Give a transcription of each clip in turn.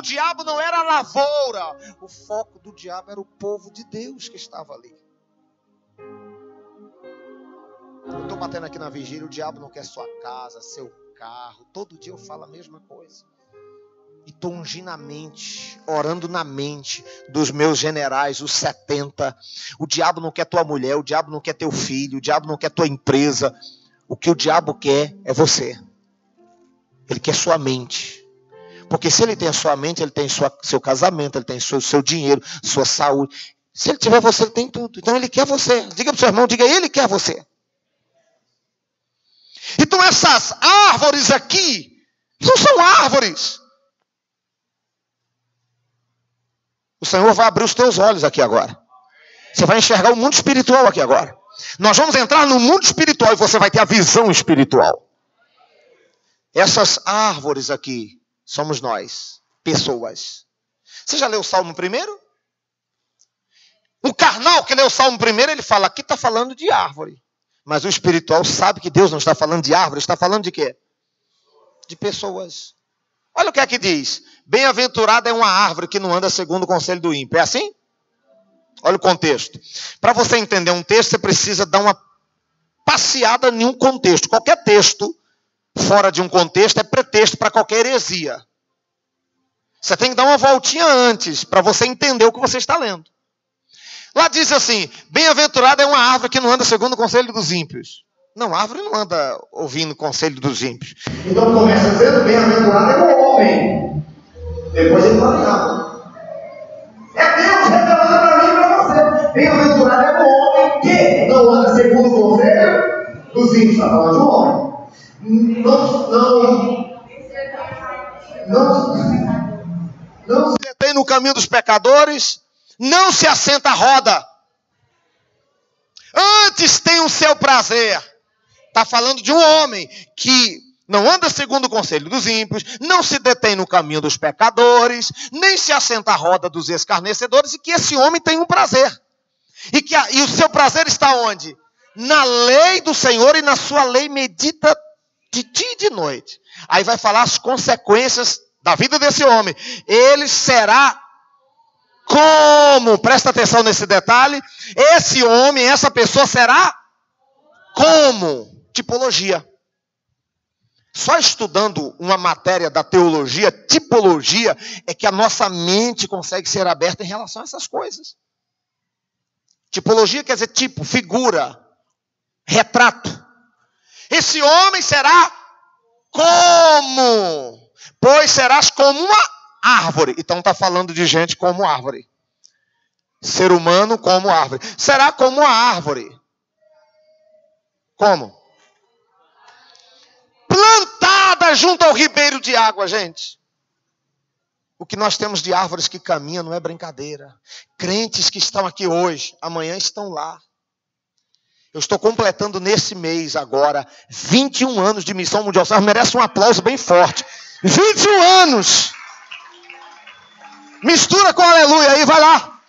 diabo não era a lavoura. O foco do diabo era o povo de Deus que estava ali. Eu estou batendo aqui na vigília, o diabo não quer sua casa, seu carro. Todo dia eu falo a mesma coisa. E estou ungindo a mente, orando na mente dos meus generais, os 70. O diabo não quer tua mulher, o diabo não quer teu filho, o diabo não quer tua empresa. O que o diabo quer é você. Ele quer sua mente. Porque se ele tem a sua mente, ele tem seu casamento, ele tem seu dinheiro, sua saúde. Se ele tiver você, ele tem tudo. Então ele quer você. Diga para o seu irmão, diga, ele quer você. Então essas árvores aqui, não são árvores. O Senhor vai abrir os teus olhos aqui agora. Você vai enxergar o mundo espiritual aqui agora. Nós vamos entrar no mundo espiritual e você vai ter a visão espiritual. Essas árvores aqui somos nós, pessoas. Você já leu o Salmo primeiro? O carnal que leu o Salmo primeiro, ele fala, aqui está falando de árvore. Mas o espiritual sabe que Deus não está falando de árvore, está falando de quê? De pessoas. Olha o que é que diz. Bem-aventurada é uma árvore que não anda segundo o conselho do ímpio. É assim? Olha o contexto. Para você entender um texto, você precisa dar uma passeada em um contexto. Qualquer texto fora de um contexto é pretexto para qualquer heresia. Você tem que dar uma voltinha antes para você entender o que você está lendo. Lá diz assim, bem-aventurada é uma árvore que não anda segundo o conselho dos ímpios. Não, a árvore não anda ouvindo o conselho dos ímpios. Então começa dizendo, bem-aventurado é o homem. Depois ele fala em árvore. É Deus revelando para mim e para você. Bem-aventurado é o homem que não anda segundo o conselho dos ímpios. Está falando de um homem. Não se detém no caminho dos pecadores, não se assenta à roda. Antes tem o seu prazer. Está falando de um homem que não anda segundo o conselho dos ímpios, não se detém no caminho dos pecadores, nem se assenta à roda dos escarnecedores, e que esse homem tem um prazer. E o seu prazer está onde? Na lei do Senhor, e na sua lei medita de dia e de noite. Aí vai falar as consequências da vida desse homem. Ele será como? Presta atenção nesse detalhe. Esse homem, essa pessoa será como? Tipologia. Só estudando uma matéria da teologia, tipologia, é que a nossa mente consegue ser aberta em relação a essas coisas. Tipologia quer dizer tipo, figura, retrato. Esse homem será como? Pois serás como uma árvore. Então está falando de gente como árvore. Ser humano como árvore. Será como uma árvore. Como? Plantada junto ao ribeiro de água, gente. O que nós temos de árvores que caminham não é brincadeira. Crentes que estão aqui hoje, amanhã estão lá. Eu estou completando nesse mês agora 21 anos de missão mundial. Você merece um aplauso bem forte. 21 anos. Mistura com aleluia aí, vai lá.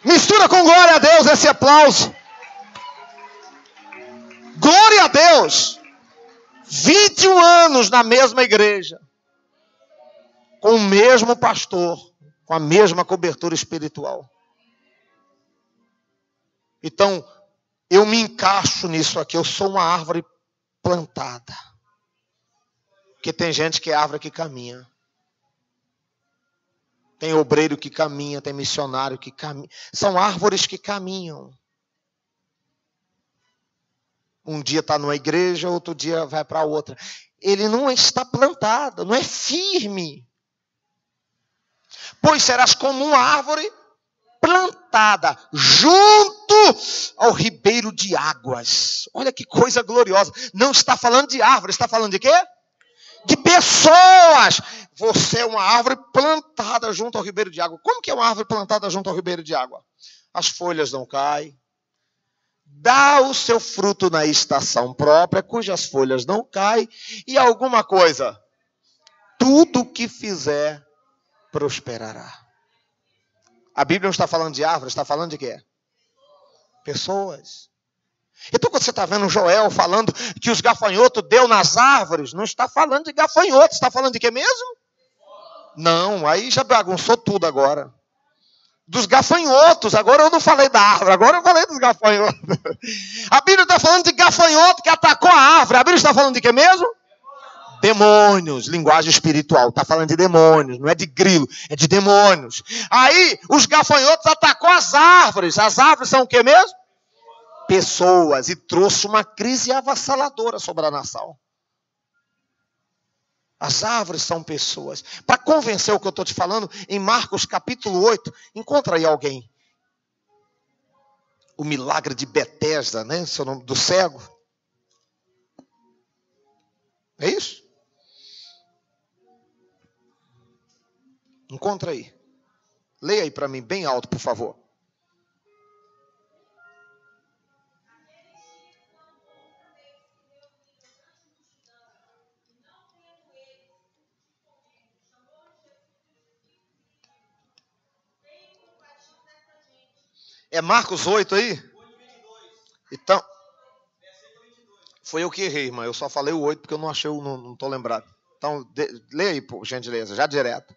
Mistura com glória a Deus esse aplauso. Glória a Deus. 21 anos na mesma igreja. Com o mesmo pastor. Com a mesma cobertura espiritual. Então, eu me encaixo nisso aqui. Eu sou uma árvore plantada. Porque tem gente que é árvore que caminha. Tem obreiro que caminha, tem missionário que caminha. São árvores que caminham. Um dia está numa igreja, outro dia vai para outra. Ele não está plantado, não é firme. Pois serás como uma árvore plantada junto ao ribeiro de águas. Olha que coisa gloriosa. Não está falando de árvore, está falando de quê? De pessoas. Você é uma árvore plantada junto ao ribeiro de água. Como que é uma árvore plantada junto ao ribeiro de água? As folhas não caem. Dá o seu fruto na estação própria, cujas folhas não caem. E alguma coisa, tudo que fizer prosperará. A Bíblia não está falando de árvore, está falando de quê? Pessoas. Então quando você está vendo Joel falando que os gafanhotos deu nas árvores, não está falando de gafanhotos, está falando de quê mesmo? Não, aí já bagunçou tudo agora. Dos gafanhotos, agora eu não falei da árvore, agora eu falei dos gafanhotos. A Bíblia está falando de gafanhoto que atacou a árvore. A Bíblia está falando de quê mesmo? Demônios, linguagem espiritual. Está falando de demônios, não é de grilo, é de demônios. Aí, os gafanhotos atacou as árvores. As árvores são o quê mesmo? Pessoas. E trouxe uma crise avassaladora sobre a nação. As árvores são pessoas. Para convencer o que eu estou te falando, em Marcos capítulo 8, encontra aí alguém. O milagre de Betesda, né? Seu nome do cego. É isso? Encontra aí. Leia aí para mim, bem alto, por favor. É Marcos 8 aí? Então, foi eu que errei, irmã. Eu só falei o 8 porque eu não achei, não estou lembrado. Então, leia aí, por gentileza, já direto.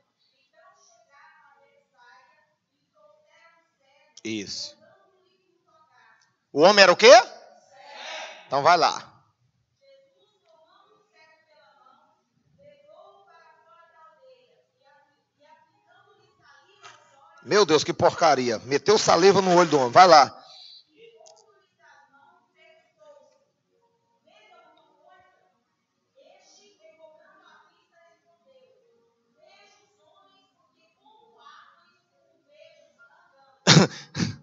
Isso. O homem era o quê? Então vai lá. Meu Deus, que porcaria. Meteu saliva no olho do homem. Vai lá.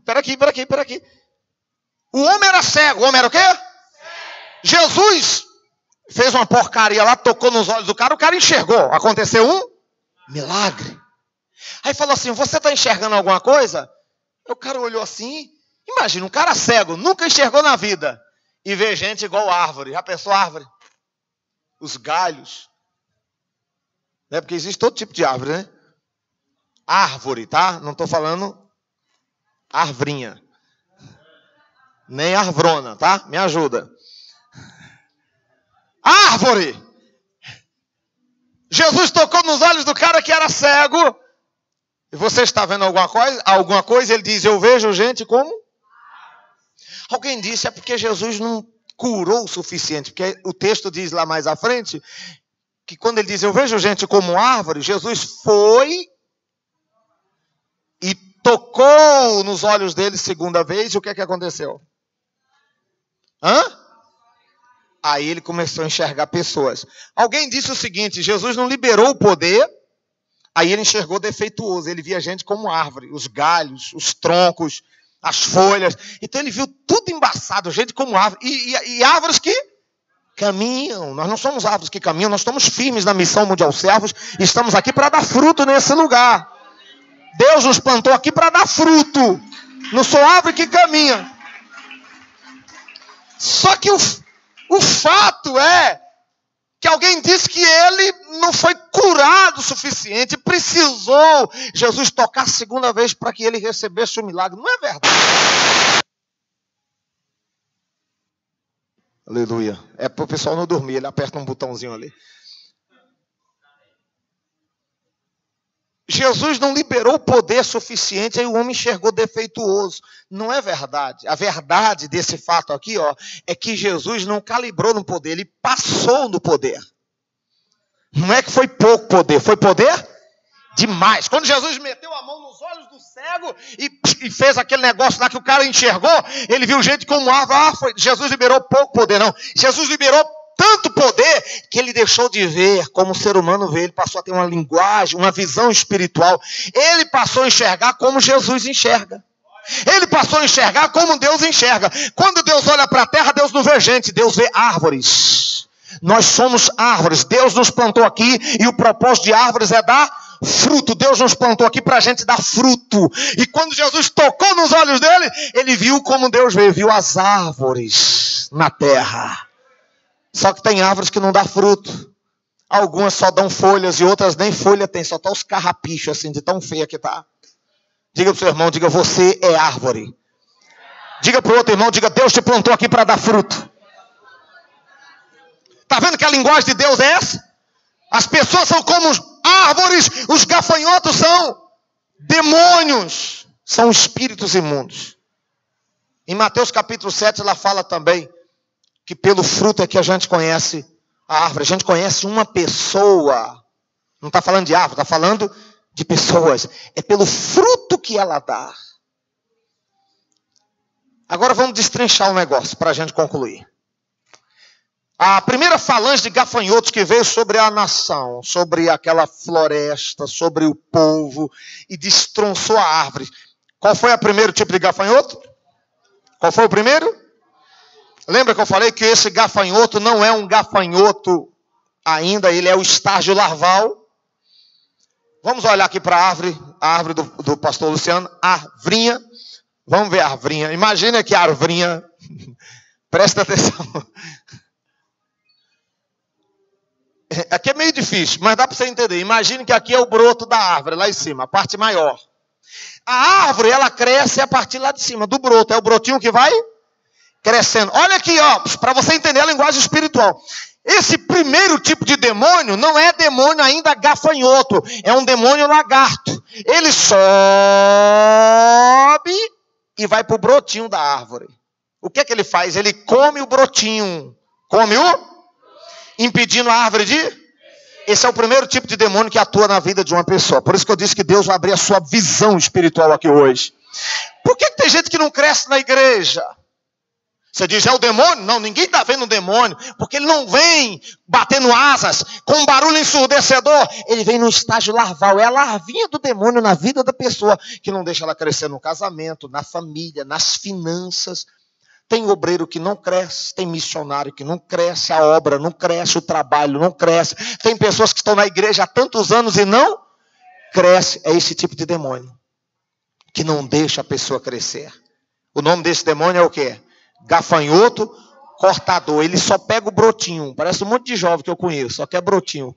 Espera aqui. O homem era cego. O homem era o quê? Cego. Jesus fez uma porcaria lá, tocou nos olhos do cara, o cara enxergou. Aconteceu um milagre. Aí falou assim, você está enxergando alguma coisa? O cara olhou assim, imagina, um cara cego, nunca enxergou na vida. E vê gente igual árvore. Já pensou árvore? Os galhos. Né? Porque existe todo tipo de árvore, né? Árvore, tá? Não estou falando arvrinha. Nem arvrona, tá? Me ajuda. Árvore! Jesus tocou nos olhos do cara que era cego. E você está vendo alguma coisa? Ele diz, eu vejo gente como? Alguém disse, é porque Jesus não curou o suficiente. Porque o texto diz lá mais à frente, que quando ele diz, eu vejo gente como árvore, Jesus foi e tocou nos olhos dele segunda vez. E o que é que aconteceu? Aí ele começou a enxergar pessoas. Alguém disse o seguinte, Jesus não liberou o poder, aí ele enxergou defeituoso. Ele via gente como árvore, os galhos, os troncos, as folhas. Então ele viu tudo embaçado, gente como árvore. E árvores que caminham. Nós não somos árvores que caminham, nós estamos firmes na missão mundial servos e estamos aqui para dar fruto nesse lugar. Deus nos plantou aqui para dar fruto. Não sou árvore que caminha. Só que o fato é que alguém disse que ele não foi curado o suficiente, precisou Jesus tocar a segunda vez para que ele recebesse o milagre. Não é verdade? Aleluia. É para o pessoal não dormir, ele aperta um botãozinho ali. Jesus não liberou o poder suficiente, aí o homem enxergou defeituoso. Não é verdade. A verdade desse fato aqui, é que Jesus não calibrou no poder, ele passou no poder. Não é que foi pouco poder, foi poder demais. Quando Jesus meteu a mão nos olhos do cego e fez aquele negócio lá que o cara enxergou, ele viu gente como árvore. Jesus liberou pouco poder, não. Jesus liberou tanto poder que ele deixou de ver como o ser humano vê. Ele passou a ter uma linguagem, uma visão espiritual. Ele passou a enxergar como Jesus enxerga. Ele passou a enxergar como Deus enxerga. Quando Deus olha para a terra, Deus não vê gente, Deus vê árvores. Nós somos árvores. Deus nos plantou aqui e o propósito de árvores é dar fruto. Deus nos plantou aqui para a gente dar fruto. E quando Jesus tocou nos olhos dele, ele viu como Deus vê, viu as árvores na terra. Só que tem árvores que não dão fruto. Algumas só dão folhas e outras nem folha tem. Só tá os carrapichos assim, de tão feia que tá. Diga pro seu irmão, diga, você é árvore. Diga pro outro irmão, diga, Deus te plantou aqui para dar fruto. Tá vendo que a linguagem de Deus é essa? As pessoas são como árvores, os gafanhotos são demônios, são espíritos imundos. Em Mateus capítulo 7, ela fala também que pelo fruto é que a gente conhece a árvore. A gente conhece uma pessoa. Não está falando de árvore, está falando de pessoas. É pelo fruto que ela dá. Agora vamos destrinchar o negócio para a gente concluir. A primeira falange de gafanhotos que veio sobre a nação, sobre aquela floresta, sobre o povo e destronçou a árvore. Qual foi o primeiro tipo de gafanhoto? Qual foi o primeiro? Lembra que eu falei que esse gafanhoto não é um gafanhoto ainda, ele é o estágio larval. Vamos olhar aqui para a árvore do pastor Luciano, arvrinha. Vamos ver a arvrinha. Imagina que a arvrinha, presta atenção. Aqui é meio difícil, mas dá para você entender. Imagine que aqui é o broto da árvore, lá em cima, a parte maior. A árvore, ela cresce a partir lá de cima, do broto. É o brotinho que vai crescendo. Olha aqui, ó, para você entender a linguagem espiritual. Esse primeiro tipo de demônio não é demônio ainda gafanhoto, é um demônio lagarto. Ele sobe e vai para o brotinho da árvore. O que é que ele faz? Ele come o brotinho. Come o? Impedindo a árvore de? Esse é o primeiro tipo de demônio que atua na vida de uma pessoa. Por isso que eu disse que Deus vai abrir a sua visão espiritual aqui hoje. Por que tem gente que não cresce na igreja? Você diz, é o demônio? Não, ninguém está vendo o demônio. Porque ele não vem batendo asas, com um barulho ensurdecedor. Ele vem no estágio larval. É a larvinha do demônio na vida da pessoa, que não deixa ela crescer no casamento, na família, nas finanças. Tem obreiro que não cresce, tem missionário que não cresce, a obra não cresce, o trabalho não cresce. Tem pessoas que estão na igreja há tantos anos e não cresce. É esse tipo de demônio que não deixa a pessoa crescer. O nome desse demônio é o quê? Gafanhoto cortador. Ele só pega o brotinho. Parece um monte de jovem que eu conheço, só quer brotinho.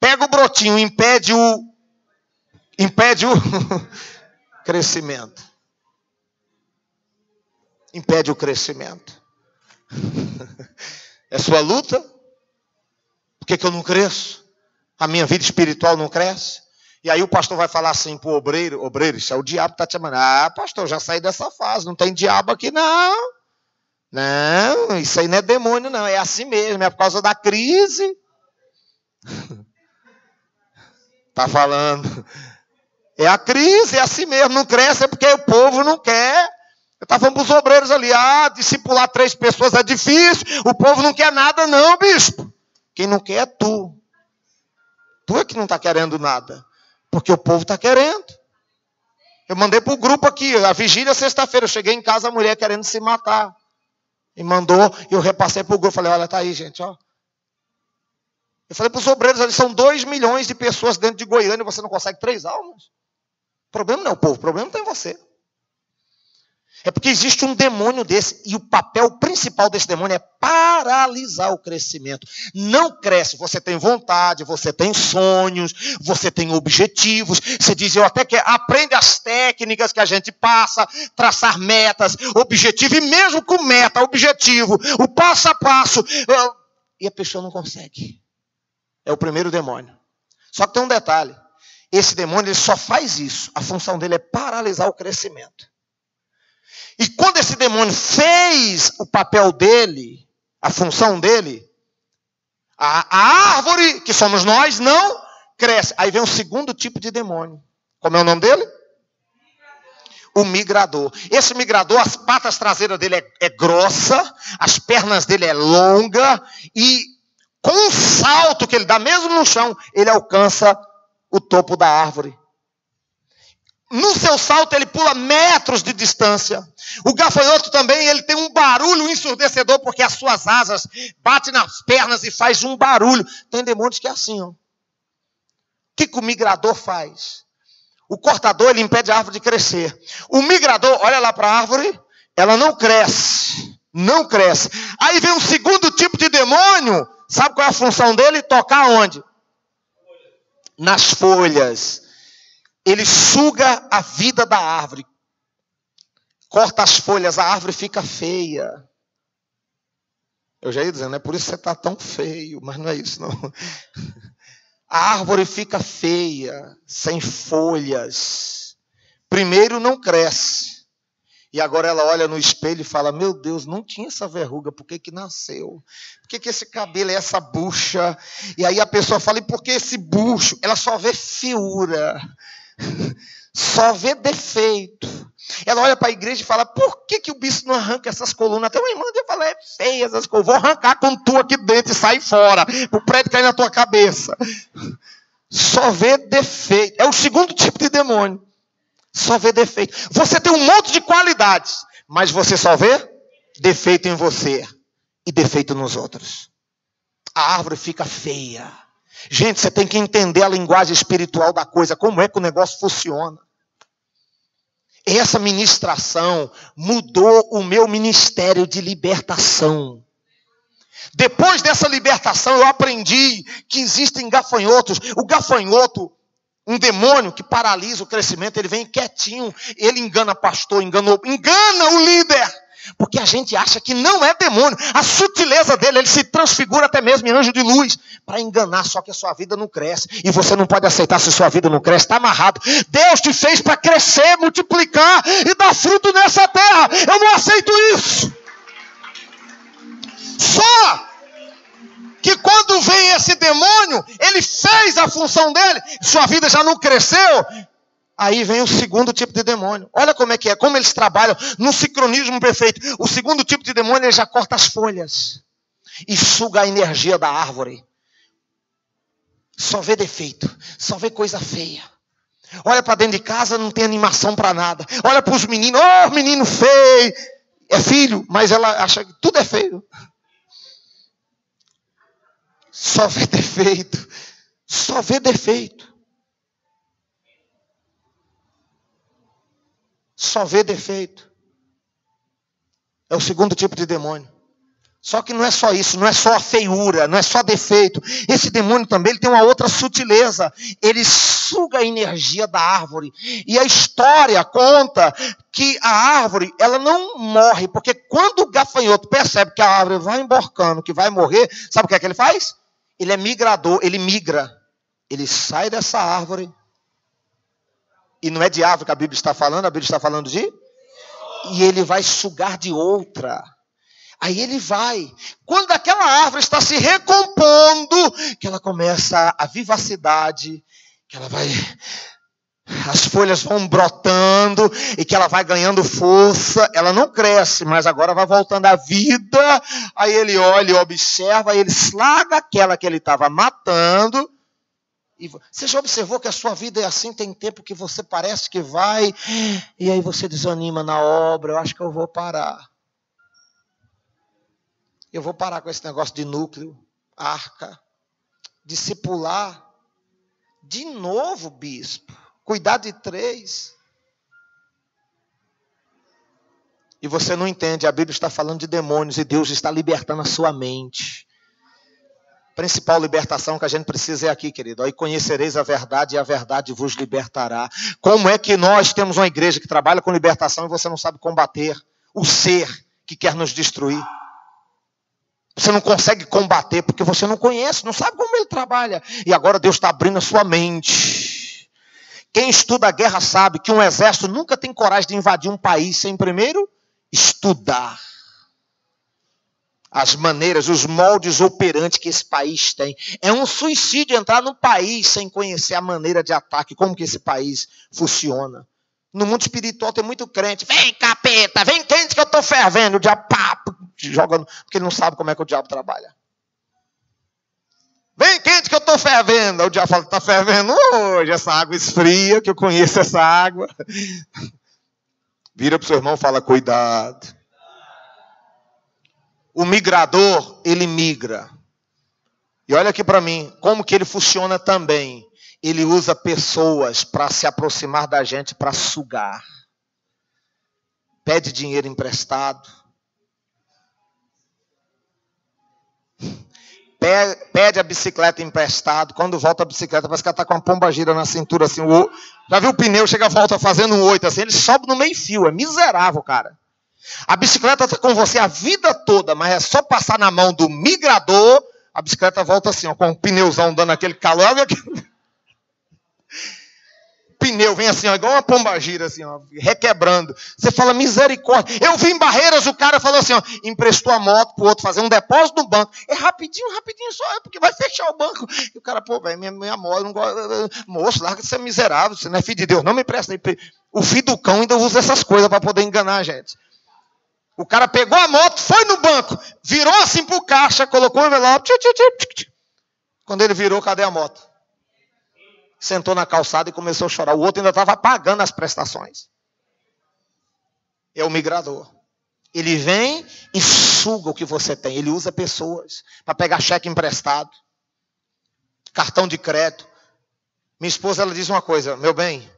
Pega o brotinho, impede o crescimento. Impede o crescimento. É sua luta? Por que eu não cresço? A minha vida espiritual não cresce? E aí o pastor vai falar assim para o obreiro, isso é o diabo que está te chamando. Ah, pastor, já saí dessa fase, não tem diabo aqui não. Não, isso aí não é demônio não, é assim mesmo, é por causa da crise. Está falando. É a crise, é assim mesmo, não cresce é porque o povo não quer. Eu estava falando para os obreiros ali, discipular 3 pessoas é difícil, o povo não quer nada não, bispo. Quem não quer é tu. Tu é que não está querendo nada, porque o povo está querendo. Eu mandei para o grupo aqui, a vigília sexta-feira, eu cheguei em casa, a mulher querendo se matar. E mandou, eu repassei para o grupo, falei, olha, tá aí gente, ó. Eu falei para os obreiros ali, são 2 milhões de pessoas dentro de Goiânia e você não consegue 3 almas. O problema não é o povo, o problema está em você. É porque existe um demônio desse, e o papel principal desse demônio é paralisar o crescimento. Não cresce, você tem vontade, você tem sonhos, você tem objetivos. Você diz, eu até quero, aprende as técnicas que a gente passa, traçar metas, objetivo, e mesmo com meta, objetivo, o passo a passo, e a pessoa não consegue. É o primeiro demônio. Só que tem um detalhe, esse demônio ele só faz isso, a função dele é paralisar o crescimento. E quando esse demônio fez o papel dele, a função dele, a árvore, que somos nós, não cresce. Aí vem um segundo tipo de demônio. Como é o nome dele? O migrador. Esse migrador, as patas traseiras dele é grossa, as pernas dele é longa, e com um salto que ele dá, mesmo no chão, ele alcança o topo da árvore. No seu salto ele pula metros de distância. O gafanhoto também, ele tem um barulho ensurdecedor, porque as suas asas batem nas pernas e faz um barulho. Tem demônios que é assim, ó. O que o migrador faz? O cortador, ele impede a árvore de crescer. O migrador, olha lá para a árvore, ela não cresce. Não cresce. Aí vem um segundo tipo de demônio. Sabe qual é a função dele? Tocar onde? Nas folhas. Ele suga a vida da árvore. Corta as folhas, a árvore fica feia. Eu já ia dizendo, é por isso que você está tão feio, mas não é isso não. A árvore fica feia, sem folhas. Primeiro não cresce. E agora ela olha no espelho e fala, meu Deus, não tinha essa verruga, por que nasceu? Por que esse cabelo é essa bucha? E aí a pessoa fala, e por que esse bucho? Ela só vê feiura, só vê defeito. Ela olha para a igreja e fala, por que o bispo não arranca essas colunas? Até uma irmã dele fala, é feia essas colunas, vou arrancar com tu aqui dentro e sair fora, para o prédio cair na tua cabeça. Só vê defeito. É o segundo tipo de demônio. Só vê defeito. Você tem um monte de qualidades, mas você só vê defeito em você e defeito nos outros. A árvore fica feia. Gente, você tem que entender a linguagem espiritual da coisa, como é que o negócio funciona. Essa ministração mudou o meu ministério de libertação. Depois dessa libertação, eu aprendi que existem gafanhotos. O gafanhoto, um demônio que paralisa o crescimento, ele vem quietinho, ele engana pastor, engana o líder. Porque a gente acha que não é demônio. A sutileza dele, ele se transfigura até mesmo em anjo de luz para enganar, só que a sua vida não cresce. E você não pode aceitar se sua vida não cresce, está amarrado. Deus te fez para crescer, multiplicar e dar fruto nessa terra. Eu não aceito isso. Só que quando vem esse demônio, ele fez a função dele, sua vida já não cresceu. Aí vem o segundo tipo de demônio. Olha como é, como eles trabalham no sincronismo perfeito. O segundo tipo de demônio, ele já corta as folhas e suga a energia da árvore. Só vê defeito, só vê coisa feia. Olha para dentro de casa, não tem animação para nada. Olha para os meninos, menino feio. É filho, mas ela acha que tudo é feio. Só vê defeito, só vê defeito. Só vê defeito. É o segundo tipo de demônio. Só que não é só isso, não é só a feiura, não é só defeito. Esse demônio também ele tem uma outra sutileza. Ele suga a energia da árvore. E a história conta que a árvore, ela não morre. Porque quando o gafanhoto percebe que a árvore vai emborcando, que vai morrer, sabe o que ele faz? Ele é migrador, ele migra. Ele sai dessa árvore. E não é de árvore que a Bíblia está falando, a Bíblia está falando de... E ele vai sugar de outra. Aí ele vai. Quando aquela árvore está se recompondo, que ela começa a vivacidade, que ela vai... As folhas vão brotando e que ela vai ganhando força. Ela não cresce, mas agora vai voltando à vida. Aí ele olha e observa, aí ele slaga aquela que ele estava matando. E você já observou que a sua vida é assim? Tem tempo que você parece que vai, e aí você desanima na obra. Eu acho que eu vou parar. Eu vou parar com esse negócio de núcleo, arca, discipular. De novo, bispo, cuidar de 3. E você não entende, a Bíblia está falando de demônios e Deus está libertando a sua mente. Principal libertação que a gente precisa é aqui, querido. Aí conhecereis a verdade e a verdade vos libertará. Como é que nós temos uma igreja que trabalha com libertação e você não sabe combater o ser que quer nos destruir? Você não consegue combater porque você não conhece, não sabe como ele trabalha. E agora Deus está abrindo a sua mente. Quem estuda a guerra sabe que um exército nunca tem coragem de invadir um país sem primeiro estudar as maneiras, os moldes operantes que esse país tem. É um suicídio entrar no país sem conhecer a maneira de ataque, como que esse país funciona. No mundo espiritual tem muito crente. Vem, capeta, vem quente que eu estou fervendo. O diabo joga, porque ele não sabe como é que o diabo trabalha. Vem quente que eu estou fervendo. O diabo fala, está fervendo hoje, essa água esfria, que eu conheço essa água. Vira para o seu irmão e fala, cuidado. O migrador, ele migra. E olha aqui para mim, como que ele funciona também. Ele usa pessoas para se aproximar da gente, para sugar. Pede dinheiro emprestado. Pede a bicicleta emprestado. Quando volta a bicicleta, parece que ela está com uma pomba gira na cintura. Assim, já viu o pneu, chega a volta fazendo um 8. Assim, ele sobe no meio fio. É miserável, cara. A bicicleta está com você a vida toda, mas é só passar na mão do migrador, a bicicleta volta assim, ó, com o pneuzão dando aquele calor. Pneu vem assim, ó, igual uma pombagira, assim, ó, requebrando. Você fala, misericórdia. Eu vi em Barreiras, o cara falou assim, ó, emprestou a moto pro outro fazer um depósito no banco. É rapidinho só, porque vai fechar o banco. E o cara, pô, velho, minha moto, não gosta. Moço, larga de ser miserável, você não é filho de Deus, não me empresta. O filho do cão ainda usa essas coisas para poder enganar a gente. O cara pegou a moto, foi no banco, virou assim pro caixa, colocou o envelope. Quando ele virou, cadê a moto? Sentou na calçada e começou a chorar. O outro ainda estava pagando as prestações. É o migrador. Ele vem e suga o que você tem. Ele usa pessoas para pegar cheque emprestado, cartão de crédito. Minha esposa, ela diz uma coisa, meu bem,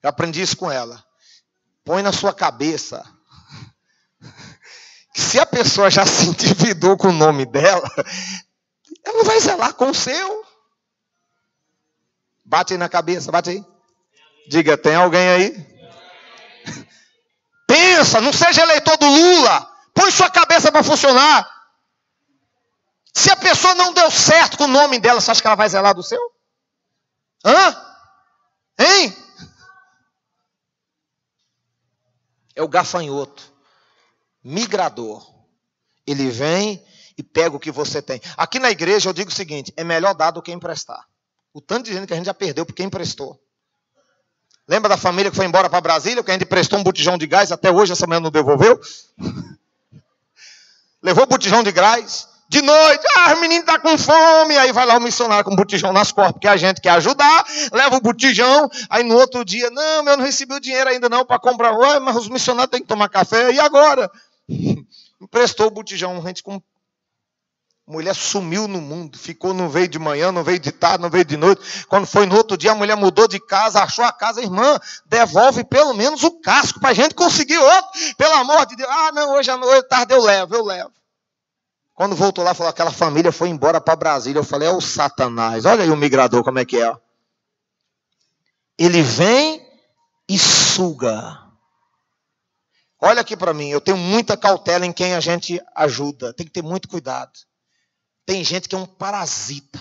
eu aprendi isso com ela. Põe na sua cabeça que se a pessoa já se endividou com o nome dela, ela não vai zelar com o seu. Bate aí na cabeça, bate aí. Diga, tem alguém aí? Pensa, não seja eleitor do Lula. Põe sua cabeça para funcionar. Se a pessoa não deu certo com o nome dela, você acha que ela vai zelar do seu? Hã? Hein? É o gafanhoto. Migrador. Ele vem e pega o que você tem. Aqui na igreja eu digo o seguinte, é melhor dar do que emprestar. O tanto de gente que a gente já perdeu porque emprestou. Lembra da família que foi embora para Brasília, que a gente emprestou um botijão de gás, até hoje essa manhã não devolveu? Levou o botijão de gás, de noite, o menino está com fome, aí vai lá o missionário com o botijão nas costas, porque a gente quer ajudar, leva o botijão, aí no outro dia, não, eu não recebi o dinheiro ainda não para comprar, ué, mas os missionários têm que tomar café, e agora? Emprestou o botijão, a gente com... Mulher sumiu no mundo, ficou, não veio de manhã, não veio de tarde, não veio de noite. Quando foi no outro dia, a mulher mudou de casa, achou a casa, irmã, devolve pelo menos o casco para a gente conseguir outro. Pelo amor de Deus. Ah, não, hoje à noite, tarde eu levo. Quando voltou lá, falou, aquela família foi embora para Brasília. Eu falei, é o Satanás. Olha aí o migrador, como é que é. Ó. Ele vem e suga. Olha aqui para mim, eu tenho muita cautela em quem a gente ajuda. Tem que ter muito cuidado. Tem gente que é um parasita.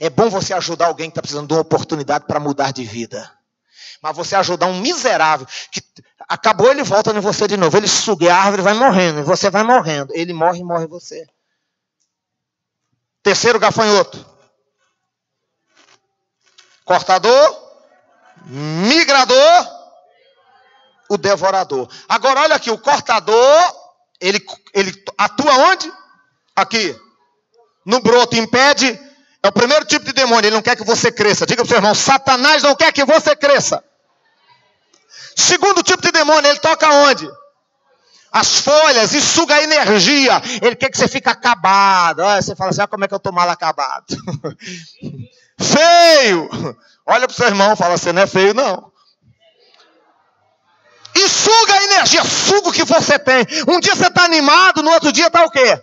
É bom você ajudar alguém que está precisando de uma oportunidade para mudar de vida. Mas você ajudar um miserável, que acabou, ele volta em você de novo. Ele suga, a árvore vai morrendo, e você vai morrendo. Ele morre e morre você. Terceiro gafanhoto. Cortador, migrador, o devorador. Agora olha aqui, o cortador, ele atua onde? Aqui. No broto, impede, é o primeiro tipo de demônio, ele não quer que você cresça. Diga para o seu irmão, Satanás não quer que você cresça. Segundo tipo de demônio, ele toca onde? As folhas e suga a energia. Ele quer que você fique acabado. Olha, você fala assim, como é que eu estou mal acabado? Feio. Olha para o seu irmão e fala, você não é feio não. E suga a energia, suga o que você tem. Um dia você está animado, no outro dia está o quê?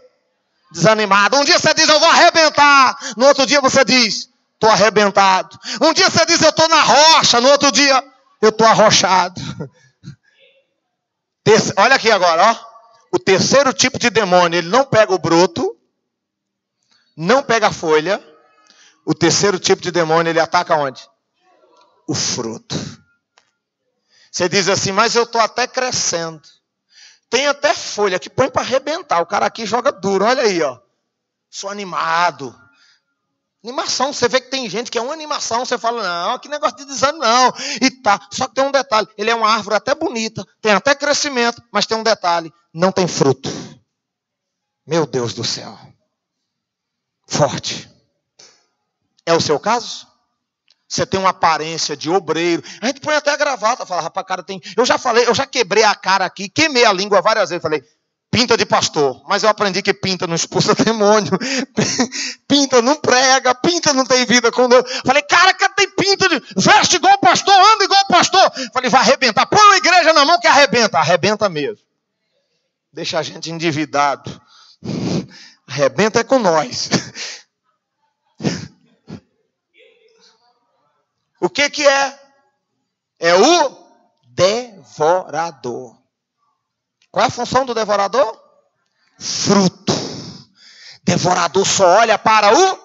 Desanimado. Um dia você diz, eu vou arrebentar. No outro dia você diz, estou arrebentado. Um dia você diz, eu estou na rocha. No outro dia, eu estou arrochado. Olha aqui agora, ó. O terceiro tipo de demônio, ele não pega o broto, não pega a folha. O terceiro tipo de demônio, ele ataca onde? O fruto. Você diz assim, mas eu estou até crescendo. Tem até folha que põe para arrebentar. O cara aqui joga duro. Olha aí, ó. Sou animado. Animação. Você vê que tem gente que é uma animação. Você fala, não, que negócio de desânimo, não. E tá. Só que tem um detalhe. Ele é uma árvore até bonita. Tem até crescimento. Mas tem um detalhe. Não tem fruto. Meu Deus do céu. Forte. É o seu caso? Você tem uma aparência de obreiro. A gente põe até a gravata. Fala, rapaz, cara tem... Eu já quebrei a cara aqui. Queimei a língua várias vezes. Falei, pinta de pastor. Mas eu aprendi que pinta não expulsa demônio. Pinta não prega. Pinta não tem vida com Deus. Falei, cara, que tem pinta de... Veste igual pastor, anda igual pastor. Falei, vai arrebentar. Põe uma igreja na mão que arrebenta. Arrebenta mesmo. Deixa a gente endividado. Arrebenta é com nós. O que é? É o devorador. Qual é a função do devorador? Fruto. devorador só olha para o...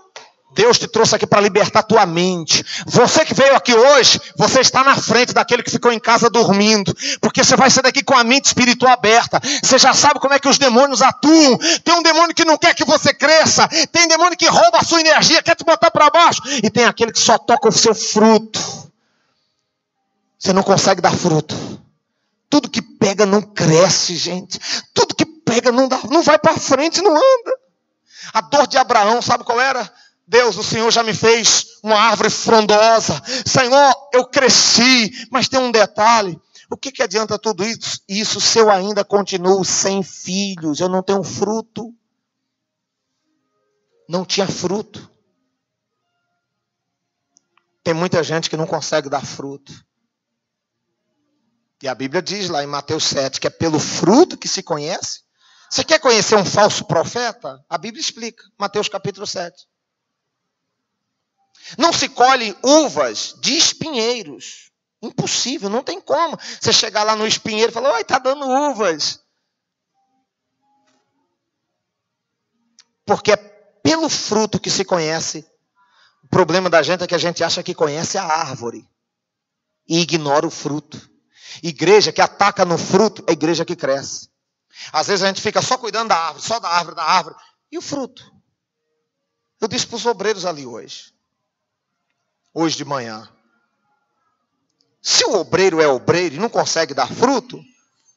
Deus te trouxe aqui para libertar tua mente. Você que veio aqui hoje, você está na frente daquele que ficou em casa dormindo. Porque você vai sair daqui com a mente espiritual aberta. Você já sabe como é que os demônios atuam. Tem um demônio que não quer que você cresça. Tem demônio que rouba a sua energia, quer te botar para baixo. E tem aquele que só toca o seu fruto. Você não consegue dar fruto. Tudo que pega não cresce, gente. Tudo que pega não vai para frente, não anda. A dor de Abraão, sabe qual era? Deus, o Senhor já me fez uma árvore frondosa. Senhor, eu cresci. Mas tem um detalhe. O que adianta tudo isso se eu ainda continuo sem filhos? Eu não tenho fruto. Não tinha fruto. Tem muita gente que não consegue dar fruto. E a Bíblia diz lá em Mateus 7 que é pelo fruto que se conhece. Você quer conhecer um falso profeta? A Bíblia explica. Mateus capítulo 7. Não se colhe uvas de espinheiros. Impossível, não tem como. Você chegar lá no espinheiro e falar, oi, está dando uvas. Porque é pelo fruto que se conhece. O problema da gente é que a gente acha que conhece a árvore. E ignora o fruto. Igreja que ataca no fruto é igreja que cresce. Às vezes a gente fica só cuidando da árvore, só da árvore. E o fruto? Eu disse para os obreiros ali hoje de manhã. Se o obreiro é obreiro e não consegue dar fruto,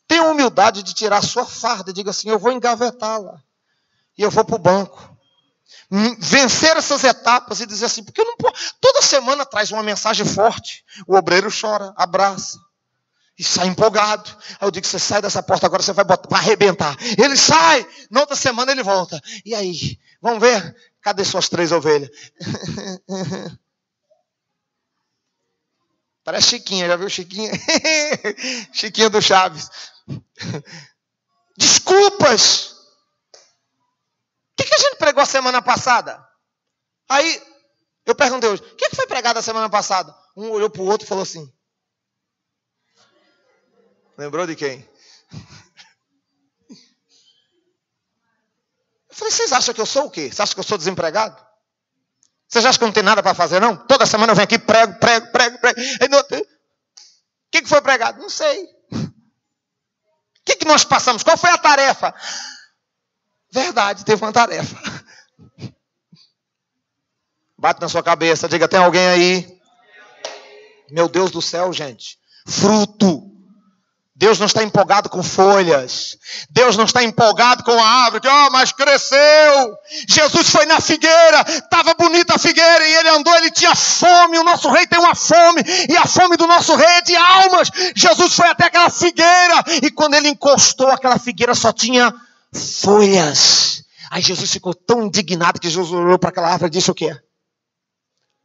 tenha a humildade de tirar a sua farda e diga assim, eu vou engavetá-la. E eu vou para o banco. Vencer essas etapas e dizer assim, porque eu não posso. Toda semana traz uma mensagem forte. O obreiro chora, abraça. E sai empolgado. Aí eu digo, você sai dessa porta agora, você vai arrebentar. Ele sai, na outra semana ele volta. E aí, vamos ver? Cadê suas 3 ovelhas? Parece Chiquinha, já viu Chiquinha? Chiquinha do Chaves. Desculpas. O que a gente pregou a semana passada? Aí, eu perguntei hoje, o que foi pregado a semana passada? Um olhou para o outro e falou assim. Lembrou de quem? Eu falei, vocês acham que eu sou o quê? Vocês acham que eu sou desempregado? Vocês acham que eu não tenho nada para fazer, não? Toda semana eu venho aqui, prego. O que foi pregado? Não sei. O que nós passamos? Qual foi a tarefa? Verdade, teve uma tarefa. Bate na sua cabeça, diga, tem alguém aí? Meu Deus do céu, gente. Fruto. Deus não está empolgado com folhas. Deus não está empolgado com a árvore. Mas cresceu. Jesus foi na figueira. Estava bonita a figueira. E ele andou, ele tinha fome. O nosso rei tem uma fome. E a fome do nosso rei é de almas. Jesus foi até aquela figueira. E quando ele encostou, aquela figueira só tinha folhas. Aí Jesus ficou tão indignado que Jesus olhou para aquela árvore e disse o quê?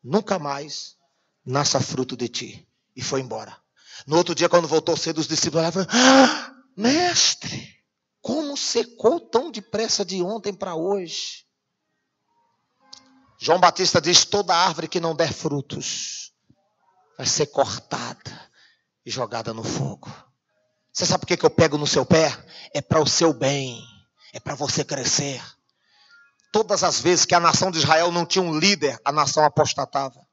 Nunca mais nasça fruto de ti. E foi embora. No outro dia, quando voltou cedo, os discípulos falaram, mestre, como secou tão depressa de ontem para hoje? João Batista diz, toda árvore que não der frutos vai ser cortada e jogada no fogo. Você sabe por que eu pego no seu pé? É para o seu bem, é para você crescer. Todas as vezes que a nação de Israel não tinha um líder, a nação apostatava.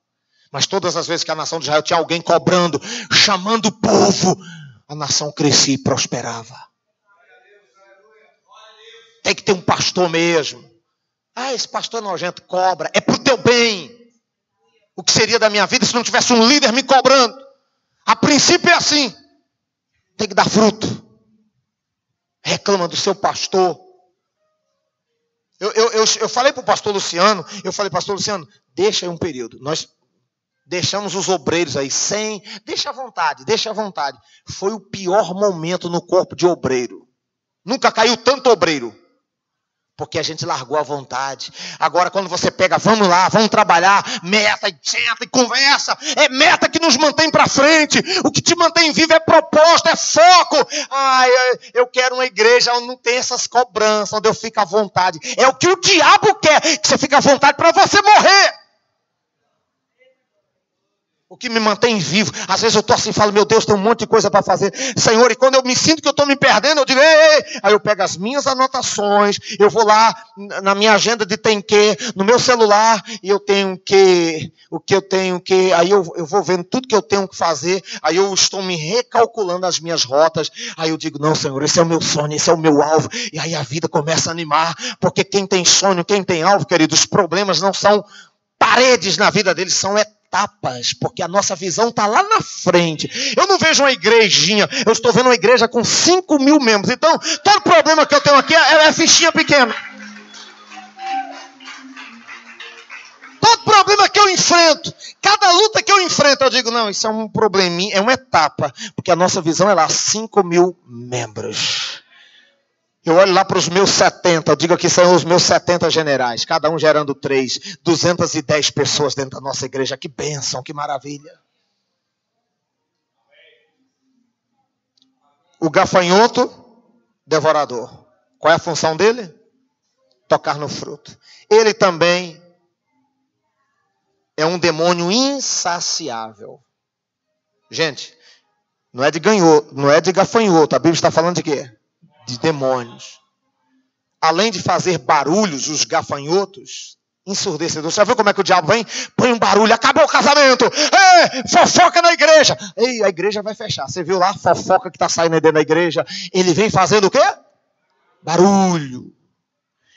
Mas todas as vezes que a nação de Israel tinha alguém cobrando, chamando o povo, a nação crescia e prosperava. Tem que ter um pastor mesmo. Esse pastor é nojento, cobra. É para o teu bem. O que seria da minha vida se não tivesse um líder me cobrando? A princípio é assim. Tem que dar fruto. Reclama do seu pastor. Eu falei para o pastor Luciano, pastor Luciano, deixa aí um período. Nós deixamos os obreiros aí sem... Deixa à vontade. Foi o pior momento no corpo de obreiro. Nunca caiu tanto obreiro. Porque a gente largou a vontade. Agora quando você pega, vamos lá, vamos trabalhar, meta, e senta e conversa. É meta que nos mantém para frente. O que te mantém vivo é proposta, é foco. Eu quero uma igreja onde não tem essas cobranças, onde eu fico à vontade. É o que o diabo quer, que você fique à vontade para você morrer. O que me mantém vivo. Às vezes eu estou assim e falo, meu Deus, tem um monte de coisa para fazer. Senhor, e quando eu me sinto que eu estou me perdendo, eu digo, ei, ei. Aí eu pego as minhas anotações, eu vou lá na minha agenda de tem que, no meu celular, e eu tenho que, o que eu tenho que, aí eu vou vendo tudo que eu tenho que fazer, aí eu estou me recalculando as minhas rotas, aí eu digo, não, Senhor, esse é o meu sonho, esse é o meu alvo, e aí a vida começa a animar, porque quem tem sonho, quem tem alvo, querido, os problemas não são paredes na vida deles, são etapas, porque a nossa visão está lá na frente. Eu não vejo uma igrejinha, eu estou vendo uma igreja com 5.000 membros. Então, todo problema que eu tenho aqui é fichinha pequena. Todo problema que eu enfrento, cada luta que eu enfrento, eu digo, não, isso é um probleminha, é uma etapa, porque a nossa visão é lá, 5.000 membros. Eu olho lá para os meus 70, eu digo aqui são os meus 70 generais, cada um gerando 3, 210 pessoas dentro da nossa igreja. Que bênção, que maravilha. O gafanhoto, devorador. Qual é a função dele? Tocar no fruto. Ele também é um demônio insaciável. Gente, não é de gafanhoto, a Bíblia está falando de quê? De demônios. Além de fazer barulhos, os gafanhotos, ensurdecedores. Já viu como é que o diabo vem? Põe um barulho, acabou o casamento. Ei, fofoca na igreja. Ei, a igreja vai fechar. Você viu lá a fofoca que está saindo aí dentro da igreja? Ele vem fazendo o quê? Barulho.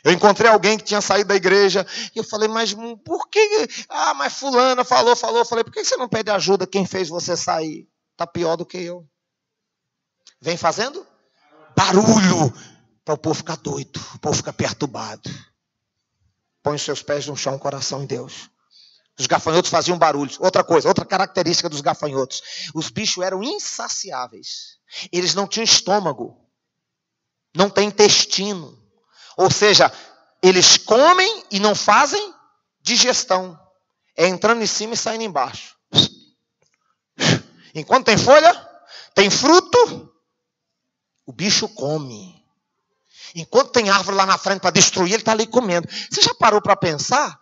Eu encontrei alguém que tinha saído da igreja e eu falei, mas por que? Ah, mas fulana falou. Eu falei, por que você não pede ajuda quem fez você sair? Está pior do que eu. Vem fazendo barulho, para o povo ficar doido, o povo ficar perturbado. Põe os seus pés no chão, coração em Deus. Os gafanhotos faziam barulho. Outra coisa, outra característica dos gafanhotos. Os bichos eram insaciáveis. Eles não tinham estômago. Não tem intestino. Ou seja, eles comem e não fazem digestão. É entrando em cima e saindo embaixo. Enquanto tem folha, tem fruto, o bicho come. Enquanto tem árvore lá na frente para destruir, ele está ali comendo. Você já parou para pensar?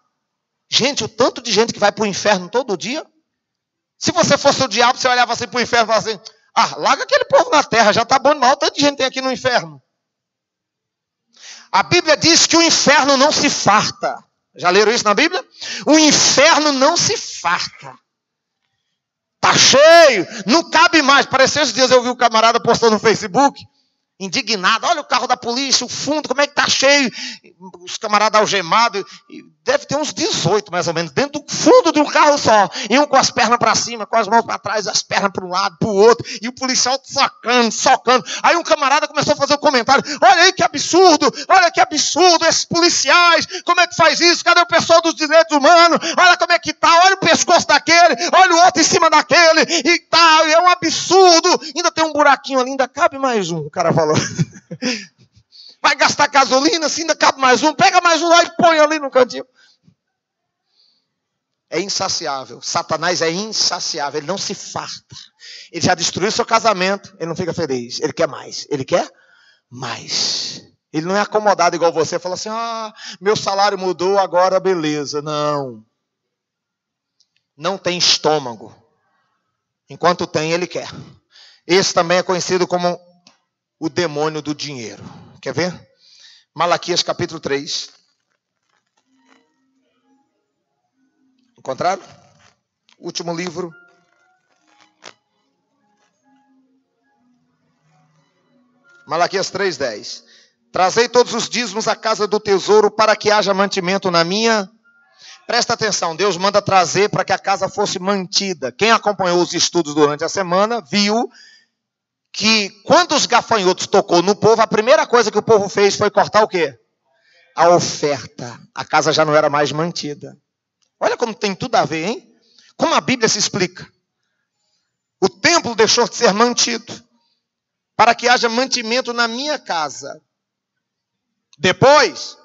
Gente, o tanto de gente que vai para o inferno todo dia. Se você fosse o diabo, você olhava assim para o inferno e falava assim, ah, larga aquele povo na terra, já está bom demais, tanto de gente tem aqui no inferno. A Bíblia diz que o inferno não se farta. Já leram isso na Bíblia? O inferno não se farta. Está cheio, não cabe mais. Parece esses dias eu vi um camarada postando no Facebook, indignado, olha o carro da polícia, o fundo, como é que está cheio, os camaradas algemados, deve ter uns 18 mais ou menos, dentro do fundo de um carro só, e um com as pernas para cima, com as mãos para trás, as pernas para um lado, para o outro, e o policial socando, aí um camarada começou a fazer um comentário, olha aí que absurdo, esses policiais, como é que faz isso, cadê o pessoal dos direitos humanos, olha como é que tá, olha o pescoço daquele, olha o outro em cima daquele, e tal, é um absurdo, ainda tem um buraquinho ali, ainda cabe mais um, o cara falou. Vai gastar gasolina, assim ainda cabe mais um, pega mais um lá e põe ali no cantinho. É insaciável. Satanás é insaciável, ele não se farta. Ele já destruiu seu casamento, ele não fica feliz, ele quer mais. Ele quer mais. Ele não é acomodado igual você, fala assim, meu salário mudou, agora beleza. Não. Não tem estômago. Enquanto tem, ele quer. Esse também é conhecido como o demônio do dinheiro. Quer ver? Malaquias capítulo 3. Encontraram? Último livro. Malaquias 3:10. Trazei todos os dízimos à casa do tesouro para que haja mantimento na minha. Presta atenção, Deus manda trazer para que a casa fosse mantida. Quem acompanhou os estudos durante a semana viu que quando os gafanhotos tocou no povo, a primeira coisa que o povo fez foi cortar o quê? A oferta. A casa já não era mais mantida. Olha como tem tudo a ver, hein? Como a Bíblia se explica. O templo deixou de ser mantido para que haja mantimento na minha casa. Depois,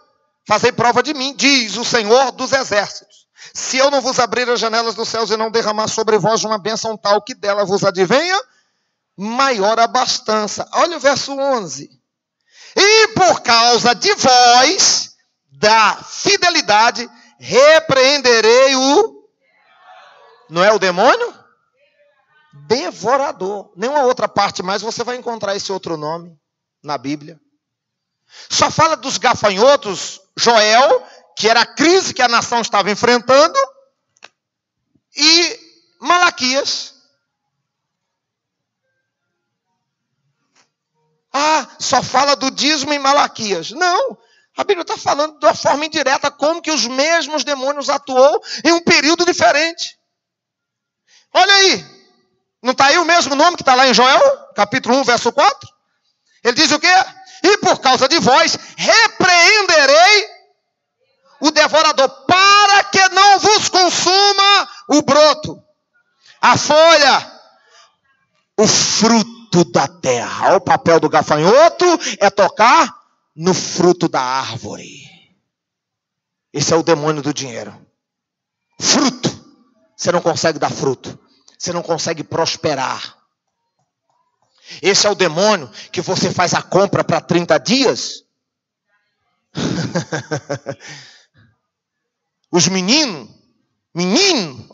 fazei prova de mim, diz o Senhor dos Exércitos. Se eu não vos abrir as janelas dos céus e não derramar sobre vós uma bênção tal que dela vos advenha, maior abastança. Olha o verso 11. E por causa de vós, da fidelidade, repreenderei o... Não é o demônio? Devorador. Nenhuma outra parte mais você vai encontrar esse outro nome na Bíblia. Só fala dos gafanhotos, Joel, que era a crise que a nação estava enfrentando, e Malaquias. Só fala do dízimo em Malaquias. Não, a Bíblia está falando de uma forma indireta como que os mesmos demônios atuou em um período diferente. Olha aí, não está aí o mesmo nome que está lá em Joel, capítulo 1, verso 4? Ele diz o quê? E por causa de vós, repreenderei o devorador, para que não vos consuma o broto, a folha, o fruto da terra. Olha o papel do gafanhoto, é tocar no fruto da árvore. Esse é o demônio do dinheiro. Fruto. Você não consegue dar fruto. Você não consegue prosperar. Esse é o demônio que você faz a compra para 30 dias. Os meninos, menino,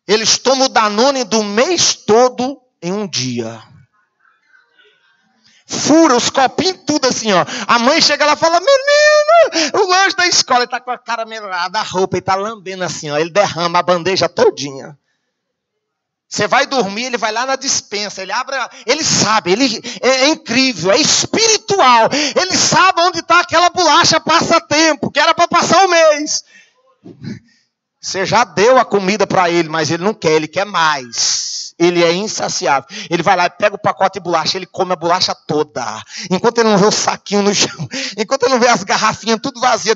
eles tomam o Danone do mês todo em um dia. Fura os copinhos tudo assim, ó. A mãe chega lá e fala, menino, o lanche da escola, ele tá com a cara melada, a roupa, ele tá lambendo assim, ó. Ele derrama a bandeja todinha. Você vai dormir, ele vai lá na despensa, ele abre, ele sabe, ele é incrível, é espiritual. Ele sabe onde está aquela bolacha passatempo, que era para passar um mês. Você já deu a comida para ele, mas ele não quer, ele quer mais. Ele é insaciável. Ele vai lá e pega o pacote de bolacha, ele come a bolacha toda. Enquanto ele não vê o saquinho no chão, enquanto ele não vê as garrafinhas tudo vazias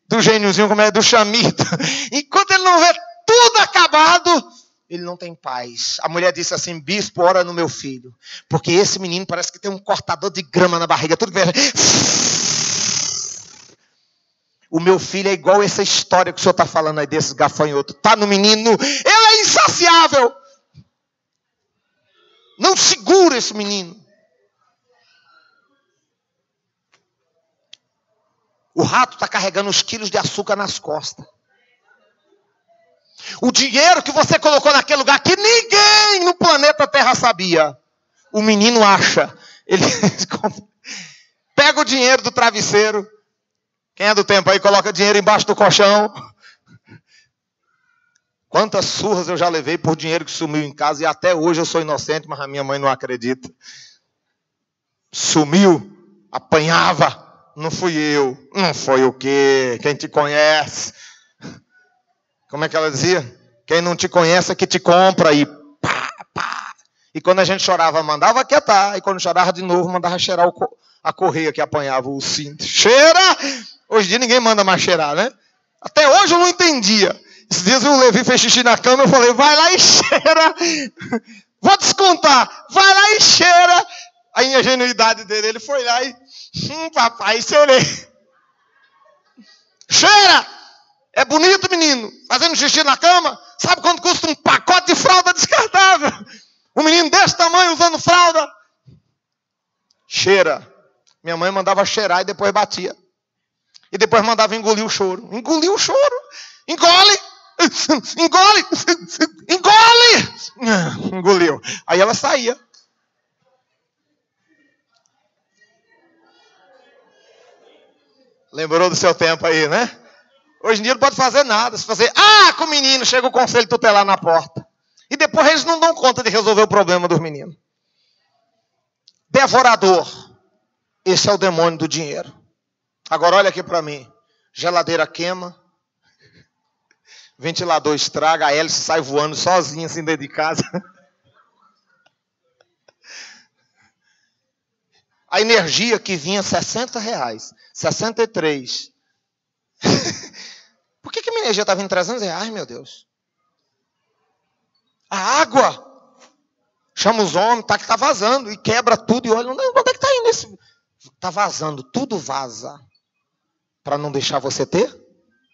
do gêniozinho, como é, do chamito. Enquanto ele não vê tudo acabado, ele não tem paz. A mulher disse assim, bispo, ora no meu filho. Porque esse menino parece que tem um cortador de grama na barriga. Tudo que vem. O meu filho é igual essa história que o senhor está falando aí desses gafanhotos. Está no menino, ele é insaciável. Não segura esse menino. O rato está carregando os quilos de açúcar nas costas. O dinheiro que você colocou naquele lugar que ninguém no planeta Terra sabia. O menino acha. Ele pega o dinheiro do travesseiro. Quem é do tempo aí coloca dinheiro embaixo do colchão. Quantas surras eu já levei por dinheiro que sumiu em casa. E até hoje eu sou inocente, mas a minha mãe não acredita. Sumiu, apanhava. Não fui eu. Não foi o quê? Quem te conhece? Como é que ela dizia? Quem não te conhece é que te compra. E pá, pá. E quando a gente chorava, mandava quietar. E quando chorava de novo, mandava cheirar a correia que apanhava o cinto. Cheira! Hoje em dia ninguém manda mais cheirar, né? Até hoje eu não entendia. Esses dias o Levi fez xixi na cama, eu falei, vai lá e cheira. Vou descontar. Vai lá e cheira. A ingenuidade dele, ele foi lá e... papai, cheirei. Cheira! É bonito, menino, fazendo xixi na cama. Sabe quanto custa um pacote de fralda descartável? Um menino desse tamanho usando fralda. Cheira. Minha mãe mandava cheirar e depois batia. E depois mandava engolir o choro. Engolir o choro. Engole. Engole. Engole. Engoliu. Aí ela saía. Lembrou do seu tempo aí, né? Hoje em dia não pode fazer nada. Se fazer, com o menino, chega o conselho tutelar na porta. E depois eles não dão conta de resolver o problema dos meninos. Devorador. Esse é o demônio do dinheiro. Agora olha aqui para mim. Geladeira queima. Ventilador estraga. A hélice sai voando sozinha assim dentro de casa. A energia que vinha R$60. 63. Por que minha energia está vindo R$300, meu Deus? A água. Chama os homens, que está vazando. E quebra tudo. E olha, onde é que está indo esse... Está vazando, tudo vaza. Para não deixar você ter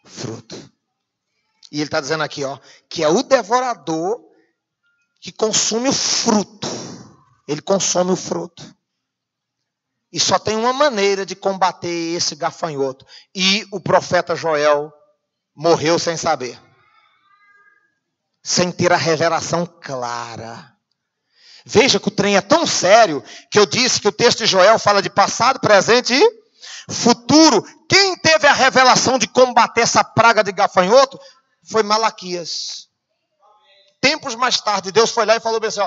fruto. E ele está dizendo aqui, ó, que é o devorador que consome o fruto. Ele consome o fruto. E só tem uma maneira de combater esse gafanhoto. E o profeta Joel morreu sem saber. sem ter a revelação clara. Veja que o trem é tão sério que eu disse que o texto de Joel fala de passado, presente e futuro. Quem teve a revelação de combater essa praga de gafanhoto foi Malaquias. Tempos mais tarde, Deus foi lá e falou assim,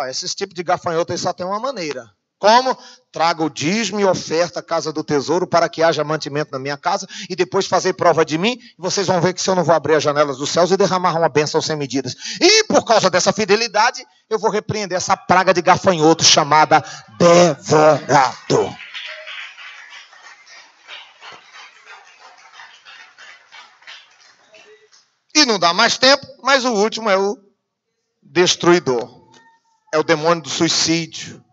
esses tipos de gafanhoto aí só tem uma maneira. Como? Traga o dízimo e oferta à casa do tesouro para que haja mantimento na minha casa e depois fazer prova de mim. E vocês vão ver que se eu não vou abrir as janelas dos céus e derramar uma bênção sem medidas. E por causa dessa fidelidade, eu vou repreender essa praga de gafanhoto chamada devorador. E não dá mais tempo, mas o último é o destruidor. É o demônio do suicídio.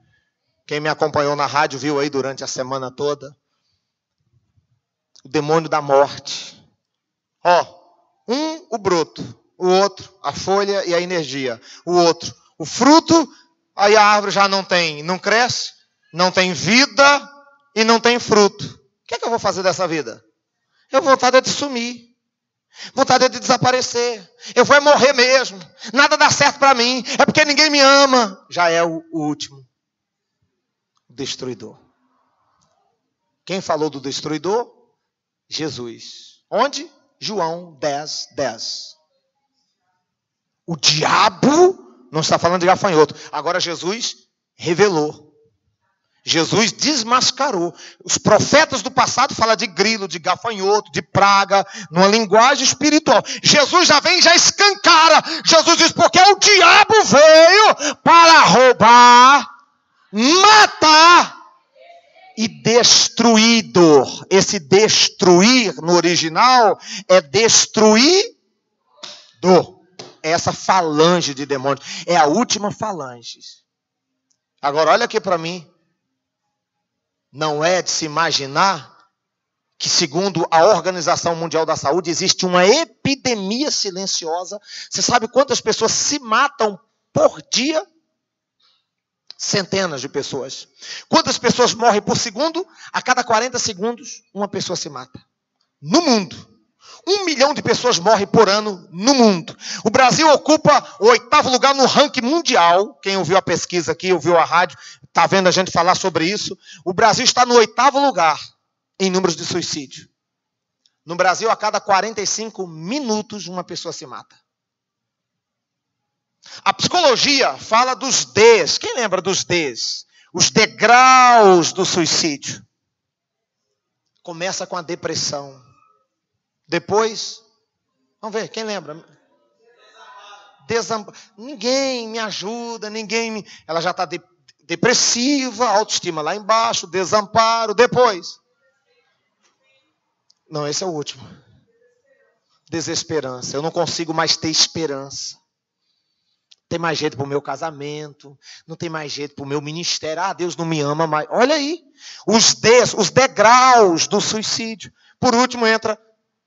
Quem me acompanhou na rádio viu aí durante a semana toda. O demônio da morte. O broto. O outro, a folha e a energia. O outro, o fruto. Aí a árvore já não cresce, não tem vida e não tem fruto. O que é que eu vou fazer dessa vida? Eu vou vontade de sumir. Vontade de desaparecer. Eu vou morrer mesmo. Nada dá certo para mim. É porque ninguém me ama. Já é o último. Destruidor. Quem falou do destruidor? Jesus. Onde? João 10:10. O diabo não está falando de gafanhoto. Agora Jesus revelou. Jesus desmascarou. Os profetas do passado falam de grilo, de gafanhoto, de praga, numa linguagem espiritual. Jesus já vem e já escancara. Jesus diz, porque o diabo veio para roubar, matar e destruidor. Esse destruir no original é destruidor. É essa falange de demônios. É a última falange. Agora olha aqui para mim. Não é de se imaginar que, segundo a Organização Mundial da Saúde, existe uma epidemia silenciosa. Você sabe quantas pessoas se matam por dia? Centenas de pessoas. Quantas pessoas morrem por segundo? A cada 40 segundos, uma pessoa se mata. No mundo. 1 milhão de pessoas morrem por ano no mundo. O Brasil ocupa o 8º lugar no ranking mundial. Quem ouviu a pesquisa aqui, ouviu a rádio, está vendo a gente falar sobre isso. O Brasil está no 8º lugar em números de suicídio. No Brasil, a cada 45 minutos, uma pessoa se mata. A psicologia fala dos Ds. Quem lembra dos Ds? Os degraus do suicídio. Começa com a depressão. Depois, vamos ver, quem lembra? Ninguém me ajuda, ela já está depressiva, autoestima lá embaixo, desamparo. Depois, não, esse é o último. Desesperança. Eu não consigo mais ter esperança. Não tem mais jeito para o meu casamento, não tem mais jeito para o meu ministério. Deus não me ama mais. Olha aí, os degraus do suicídio. Por último entra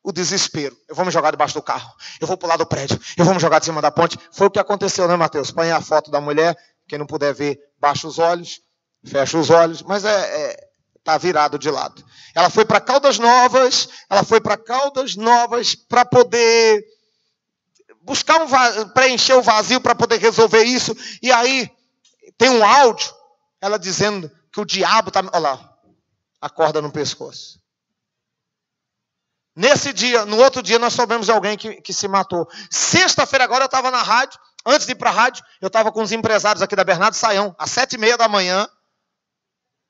o desespero. Eu vou me jogar debaixo do carro. Eu vou pular do prédio. Eu vou me jogar de cima da ponte. Foi o que aconteceu, né, Mateus? Põe a foto da mulher. Quem não puder ver, baixa os olhos. Fecha os olhos. Mas está virado de lado. Ela foi para Caldas Novas. Para poder buscar preencher o vazio, para poder resolver isso. E aí, tem um áudio. Ela dizendo que o diabo está... Olha lá. A corda no pescoço. Nesse dia, no outro dia, nós soubemos de alguém que se matou. Sexta-feira agora eu estava na rádio. Antes de ir para a rádio, eu estava com os empresários aqui da Bernardo Saião, às 7h30 da manhã.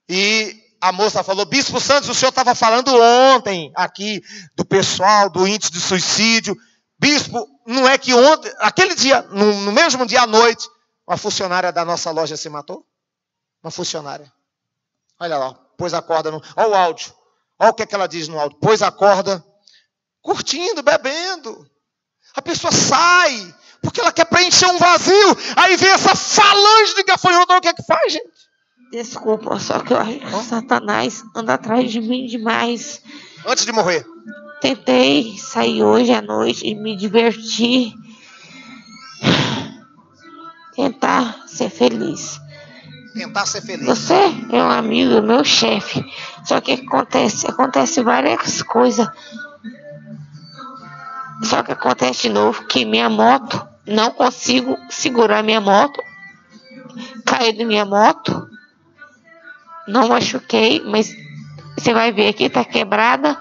E a moça falou, Bispo Santos, o senhor estava falando ontem aqui do pessoal, do índice de suicídio. Bispo, não é que ontem, aquele dia, no mesmo dia à noite, uma funcionária da nossa loja se matou? Uma funcionária. Olha lá, pôs a corda no... Olha o áudio. Olha o que ela diz no áudio. Pôs a corda... curtindo, bebendo. A pessoa sai, porque ela quer preencher um vazio. Aí vem essa falange de gafanhoto. O que é que faz, gente? Desculpa, só que eu acho que o Satanás anda atrás de mim demais. Antes de morrer. Tentei sair hoje à noite e me divertir. Tentar ser feliz. Tentar ser feliz. Você é um amigo, meu chefe. Só que acontece várias coisas. Só que acontece de novo que minha moto não consigo segurar minha moto. Caí da minha moto. Não machuquei, mas você vai ver aqui, tá quebrada.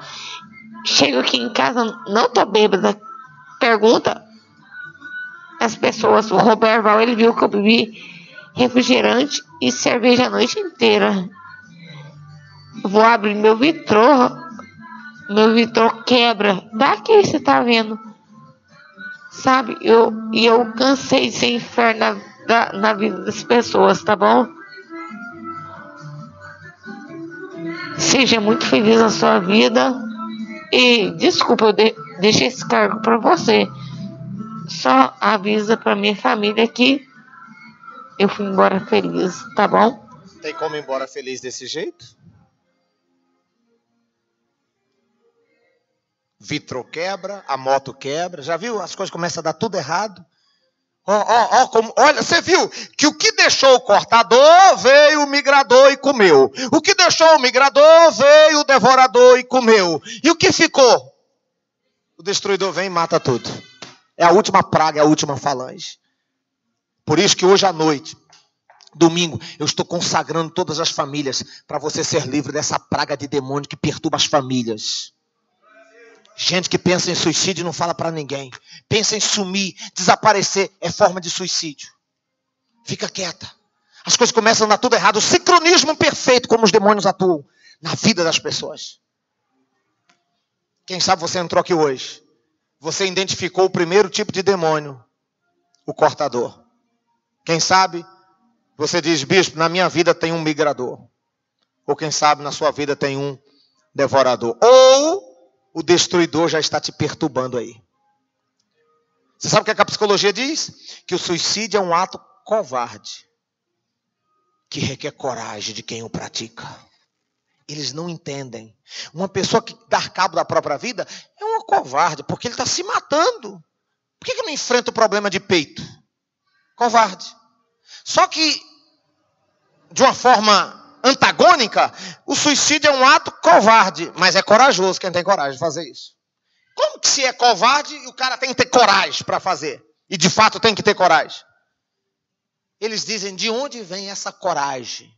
Chego aqui em casa, não tô bêbada. Pergunta as pessoas. O Roberto Val, ele viu que eu bebi refrigerante e cerveja a noite inteira. Vou abrir meu vitrô quebra. Daqui você tá vendo. Sabe? Eu cansei de ser inferno na vida das pessoas, tá bom? Seja muito feliz na sua vida. E desculpa, eu deixei esse cargo pra você. Só avisa pra minha família que eu fui embora feliz, tá bom? Tem como ir embora feliz desse jeito? Vitro quebra, a moto quebra. Já viu? As coisas começam a dar tudo errado. Olha, você viu que o que deixou o cortador, veio o migrador e comeu. O que deixou o migrador, veio o devorador e comeu. E o que ficou? O destruidor vem e mata tudo. É a última praga, é a última falange. Por isso que hoje à noite, domingo, eu estou consagrando todas as famílias para você ser livre dessa praga de demônio que perturba as famílias. Gente que pensa em suicídio e não fala para ninguém. Pensa em sumir, desaparecer, é forma de suicídio. Fica quieta. As coisas começam a dar tudo errado. O sincronismo perfeito, como os demônios atuam na vida das pessoas. Quem sabe você entrou aqui hoje. Você identificou o primeiro tipo de demônio, o cortador. Quem sabe você diz, bispo, na minha vida tem um migrador. Ou quem sabe na sua vida tem um devorador. Ou o destruidor já está te perturbando aí. Você sabe o que a psicologia diz? Que o suicídio é um ato covarde, que requer coragem de quem o pratica. Eles não entendem. Uma pessoa que dá cabo da própria vida é uma covarde, porque ele está se matando. Por que não enfrenta o problema de peito? Covarde. Só que, de uma forma antagônica, o suicídio é um ato covarde, mas é corajoso quem tem coragem de fazer isso. Como que se é covarde e o cara tem que ter coragem para fazer? E de fato tem que ter coragem. Eles dizem, de onde vem essa coragem?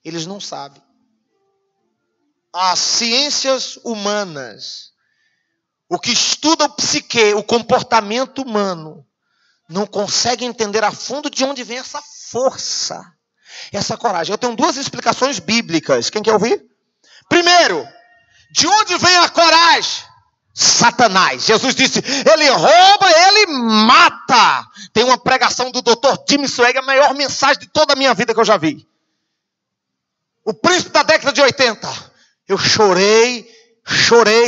Eles não sabem. As ciências humanas, o que estuda o psique, o comportamento humano, não consegue entender a fundo de onde vem essa força, essa coragem. Eu tenho duas explicações bíblicas. Quem quer ouvir? Primeiro, de onde vem a coragem? Satanás. Jesus disse, ele rouba, ele mata. Tem uma pregação do Dr. Tim Swag, a maior mensagem de toda a minha vida que eu já vi. O príncipe da década de 80. Eu chorei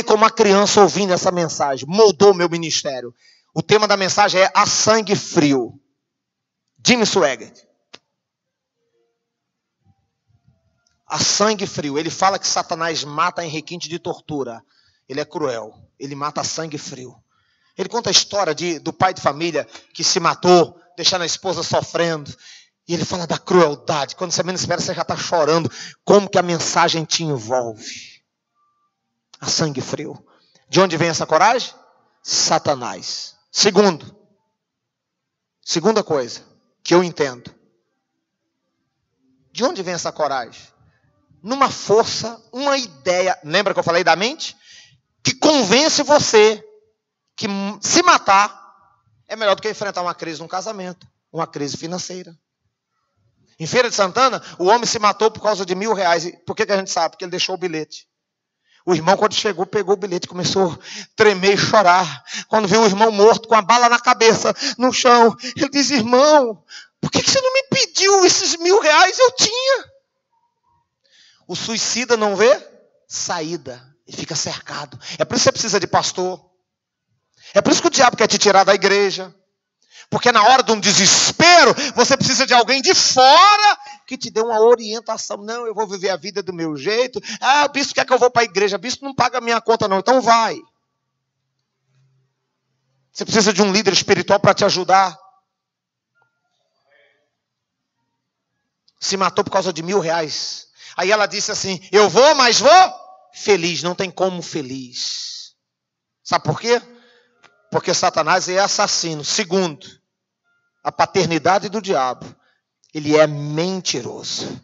como uma criança ouvindo essa mensagem. Moldou meu ministério. O tema da mensagem é a sangue frio. Jim Swaggart. A sangue frio. Ele fala que Satanás mata em requinte de tortura. Ele é cruel. Ele mata a sangue frio. Ele conta a história do pai de família que se matou, deixando a esposa sofrendo. E ele fala da crueldade. Quando você menos espera, você já está chorando. Como que a mensagem te envolve? A sangue frio. De onde vem essa coragem? Satanás. Segunda coisa que eu entendo. De onde vem essa coragem? Numa força, uma ideia. Lembra que eu falei da mente? Que convence você que se matar é melhor do que enfrentar uma crise num casamento, uma crise financeira. Em Feira de Santana, o homem se matou por causa de R$1.000. Por que a gente sabe? Porque ele deixou o bilhete. O irmão, quando chegou, pegou o bilhete, começou a tremer e chorar. Quando viu o irmão morto, com a bala na cabeça, no chão, ele diz, irmão, por que você não me pediu esses R$1.000? Eu tinha. O suicida não vê saída. Ele fica cercado. É por isso que você precisa de pastor. É por isso que o diabo quer te tirar da igreja. Porque na hora de um desespero, você precisa de alguém de fora que te dê uma orientação. Não, eu vou viver a vida do meu jeito. Ah, o bispo quer que eu vou para a igreja. O bispo não paga a minha conta não, então vai. Você precisa de um líder espiritual para te ajudar. Se matou por causa de R$1.000. Aí ela disse assim, eu vou, mas vou feliz. Não tem como feliz. Sabe por quê? Porque Satanás é assassino. Segundo, a paternidade do diabo. Ele é mentiroso.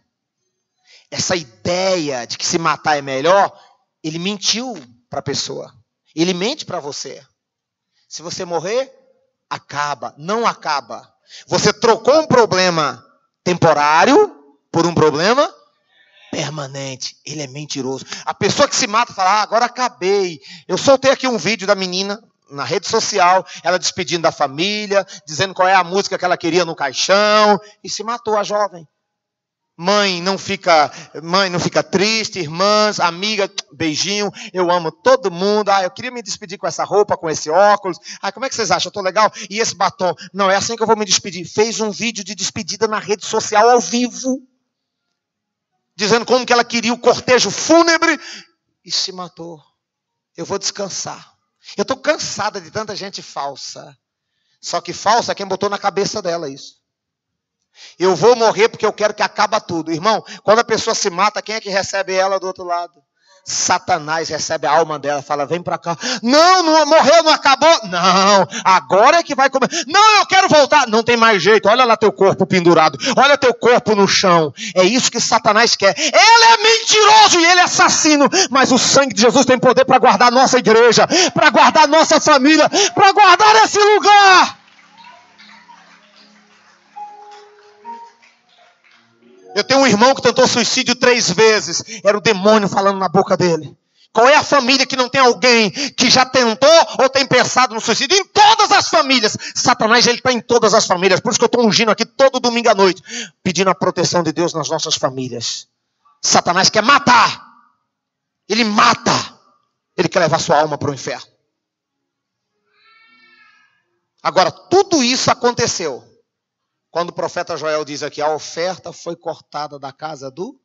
Essa ideia de que se matar é melhor, ele mentiu para a pessoa. Ele mente para você. Se você morrer, acaba. Não acaba. Você trocou um problema temporário por um problema permanente. Ele é mentiroso. A pessoa que se mata fala, agora acabei. Eu soltei aqui um vídeo da menina na rede social, ela despedindo da família, dizendo qual é a música que ela queria no caixão, e se matou a jovem. Mãe não fica triste, irmãs, amiga, beijinho, eu amo todo mundo. Eu queria me despedir com essa roupa, com esse óculos. Como é que vocês acham? Eu tô legal? E esse batom? Não, é assim que eu vou me despedir. Fez um vídeo de despedida na rede social ao vivo, dizendo como que ela queria o cortejo fúnebre, e se matou. Eu vou descansar. Eu estou cansada de tanta gente falsa. Só que falsa é quem botou na cabeça dela isso. Eu vou morrer porque eu quero que acabe tudo. Irmão, quando a pessoa se mata, quem é que recebe ela do outro lado? Satanás recebe a alma dela, fala, vem para cá. Não morreu, não acabou. Não, agora é que vai comer. Não, eu quero voltar. Não tem mais jeito, olha lá teu corpo pendurado. Olha teu corpo no chão. É isso que Satanás quer. Ele é mentiroso e ele é assassino. Mas o sangue de Jesus tem poder para guardar a nossa igreja, para guardar a nossa família, para guardar esse lugar. Eu tenho um irmão que tentou suicídio 3 vezes. Era o demônio falando na boca dele. Qual é a família que não tem alguém que já tentou ou tem pensado no suicídio? Em todas as famílias. Satanás, ele está em todas as famílias. Por isso que eu estou ungindo aqui todo domingo à noite, pedindo a proteção de Deus nas nossas famílias. Satanás quer matar. Ele mata. Ele quer levar sua alma para o inferno. Agora, tudo isso aconteceu quando o profeta Joel diz aqui, a oferta foi cortada da casa do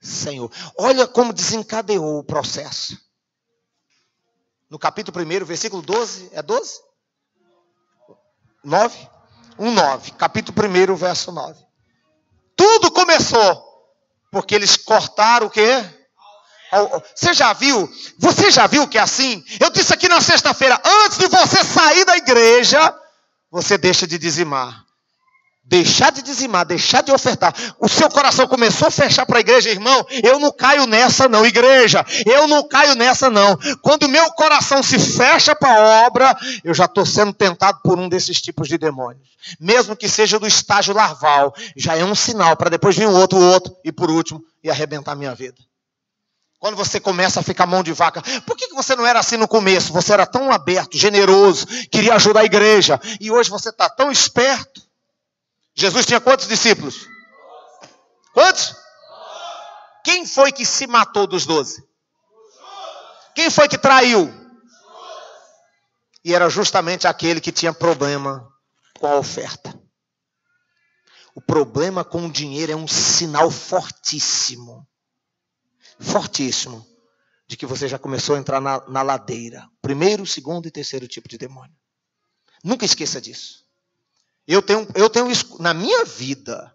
Senhor. Olha como desencadeou o processo. No capítulo 1, versículo 12, é 12? 9? 1:9. Capítulo 1, verso 9. Tudo começou porque eles cortaram o quê? Você já viu que é assim? Eu disse aqui na sexta-feira, antes de você sair da igreja, você deixa de dizimar. Deixar de dizimar, deixar de ofertar. O seu coração começou a fechar para a igreja, irmão. Eu não caio nessa não, igreja. Eu não caio nessa não. Quando o meu coração se fecha para a obra, eu já estou sendo tentado por um desses tipos de demônios. Mesmo que seja do estágio larval, já é um sinal para depois vir o outro e por último, e arrebentar a minha vida. Quando você começa a ficar mão de vaca, por que você não era assim no começo? Você era tão aberto, generoso, queria ajudar a igreja. E hoje você está tão esperto. Jesus tinha quantos discípulos? Quantos? Quem foi que se matou dos 12? Quem foi que traiu? E era justamente aquele que tinha problema com a oferta. O problema com o dinheiro é um sinal fortíssimo. Fortíssimo. De que você já começou a entrar na ladeira. Primeiro, segundo e terceiro tipo de demônio. Nunca esqueça disso. Eu tenho isso na minha vida.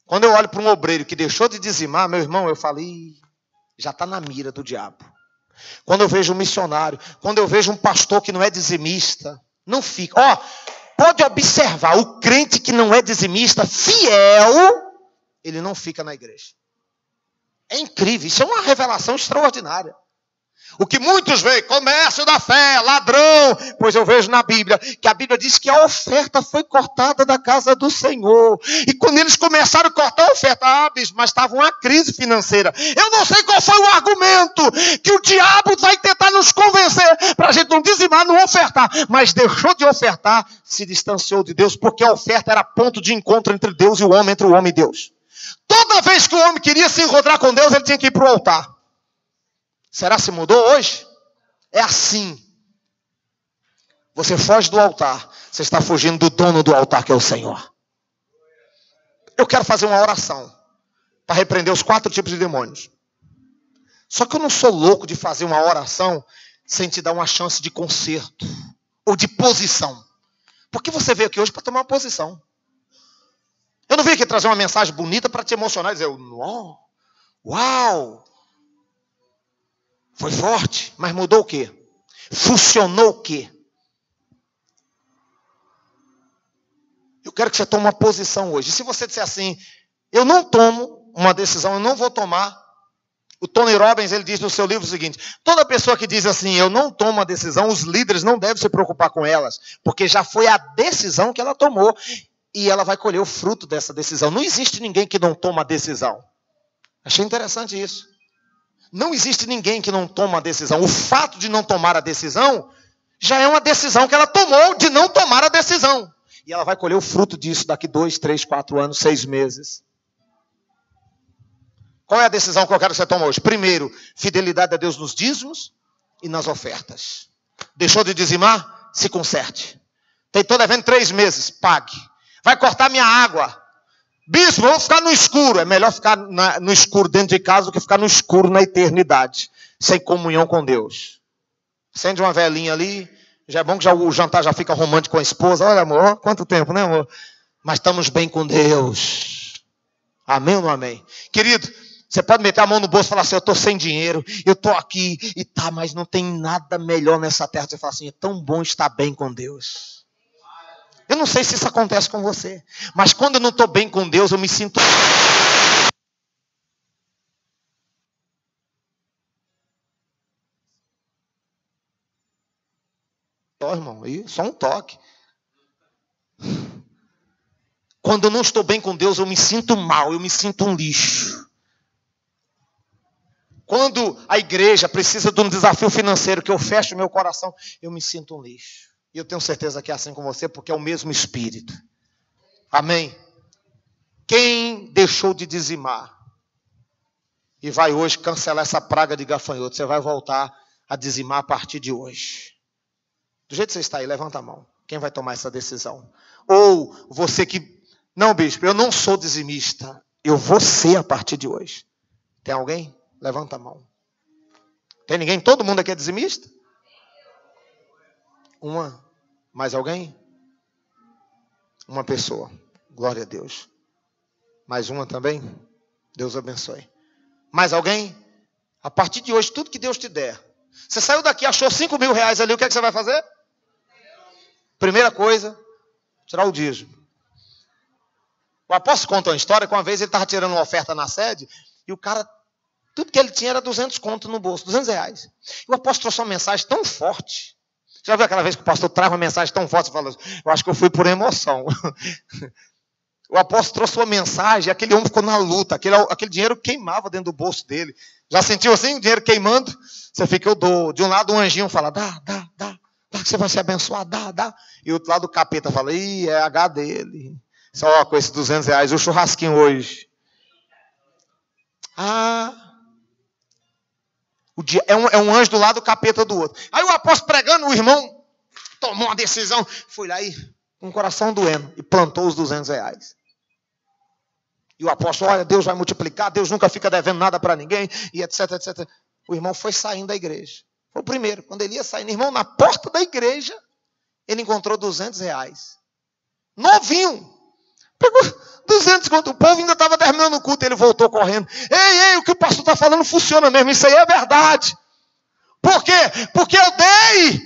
Quando eu olho para um obreiro que deixou de dizimar, meu irmão, eu falei, já está na mira do diabo. Quando eu vejo um missionário, quando eu vejo um pastor que não é dizimista, não fica. Pode observar, o crente que não é dizimista, fiel, ele não fica na igreja. É incrível, isso é uma revelação extraordinária. O que muitos veem, comércio da fé, ladrão, pois eu vejo na Bíblia, que a Bíblia diz que a oferta foi cortada da casa do Senhor. E quando eles começaram a cortar a oferta, mas estava uma crise financeira. Eu não sei qual foi o argumento que o diabo vai tentar nos convencer para a gente não dizimar, não ofertar. Mas deixou de ofertar, se distanciou de Deus, porque a oferta era ponto de encontro entre Deus e o homem, entre o homem e Deus. Toda vez que o homem queria se encontrar com Deus, ele tinha que ir para o altar. Será que se mudou hoje? É assim. Você foge do altar. Você está fugindo do dono do altar, que é o Senhor. Eu quero fazer uma oração para repreender os 4 tipos de demônios. Só que eu não sou louco de fazer uma oração sem te dar uma chance de conserto. Ou de posição. Porque você veio aqui hoje para tomar uma posição. Eu não vim aqui trazer uma mensagem bonita para te emocionar e dizer, uau! Foi forte, mas mudou o quê? Funcionou o quê? quero que você tome uma posição hoje. E se você disser assim, eu não tomo uma decisão, eu não vou tomar. O Tony Robbins, ele diz no seu livro o seguinte, toda pessoa que diz assim, eu não tomo uma decisão, os líderes não devem se preocupar com elas, porque já foi a decisão que ela tomou e ela vai colher o fruto dessa decisão. Não existe ninguém que não toma a decisão. Achei interessante isso. Não existe ninguém que não toma a decisão. O fato de não tomar a decisão já é uma decisão que ela tomou de não tomar a decisão. E ela vai colher o fruto disso daqui 2, 3, 4 anos, 6 meses. Qual é a decisão que eu quero que você tome hoje? Primeiro, fidelidade a Deus nos dízimos e nas ofertas. Deixou de dizimar? Se conserte. Estou devendo 3 meses, pague. Vai cortar minha água. Bispo, vamos ficar no escuro. É melhor ficar no escuro dentro de casa do que ficar no escuro na eternidade, sem comunhão com Deus. Acende uma velinha ali. Já é bom que o jantar já fica romântico com a esposa. Olha, amor, quanto tempo, né, amor? Mas estamos bem com Deus. Amém ou não amém? Querido, você pode meter a mão no bolso e falar assim, eu estou sem dinheiro, eu estou aqui, e tá, mas não tem nada melhor nessa terra. Você fala assim, é tão bom estar bem com Deus. Eu não sei se isso acontece com você, mas quando eu não estou bem com Deus, eu me sinto... irmão, só um toque. Quando eu não estou bem com Deus, eu me sinto mal, eu me sinto um lixo. Quando a igreja precisa de um desafio financeiro, que eu fecho meu coração, eu me sinto um lixo. E eu tenho certeza que é assim com você, porque é o mesmo Espírito. Amém? Quem deixou de dizimar e vai hoje cancelar essa praga de gafanhoto, você vai voltar a dizimar a partir de hoje. Do jeito que você está aí, levanta a mão. Quem vai tomar essa decisão? Ou você que... Não, bispo, eu não sou dizimista. Eu vou ser a partir de hoje. Tem alguém? Levanta a mão. Tem ninguém? Todo mundo aqui é dizimista? Uma. Mais alguém? Uma pessoa. Glória a Deus. Mais uma também? Deus abençoe. Mais alguém? A partir de hoje, tudo que Deus te der. Você saiu daqui, achou 5 mil reais ali, o que é que você vai fazer? Primeira coisa, tirar o dízimo. O apóstolo conta uma história que uma vez ele estava tirando uma oferta na sede e o cara, tudo que ele tinha era 200 conto no bolso, 200 reais. E o apóstolo trouxe uma mensagem tão forte. Já viu aquela vez que o pastor traz uma mensagem tão forte e fala, eu acho que eu fui por emoção. O apóstolo trouxe uma mensagem e aquele homem ficou na luta, aquele dinheiro queimava dentro do bolso dele. Já sentiu assim, o dinheiro queimando? Você fica, eu dou. De um lado um anjinho fala, dá, que você vai ser abençoado, dá. E o outro lado o capeta fala, ih, é H dele. Só com esses 200 reais, o churrasquinho hoje. É um anjo do lado, o capeta do outro. Aí o apóstolo pregando, o irmão tomou uma decisão, foi lá e, com o coração doendo, e plantou os 200 reais. E o apóstolo, olha, Deus vai multiplicar, Deus nunca fica devendo nada para ninguém, e etc, etc. O irmão foi saindo da igreja. Foi o primeiro. Quando ele ia saindo, irmão, na porta da igreja, ele encontrou 200 reais. Novinho. Pegou 200 conto. O povo ainda estava terminando o culto. Ele voltou correndo. Ei, o que o pastor está falando funciona mesmo. Isso aí é verdade. Por quê? Porque eu dei.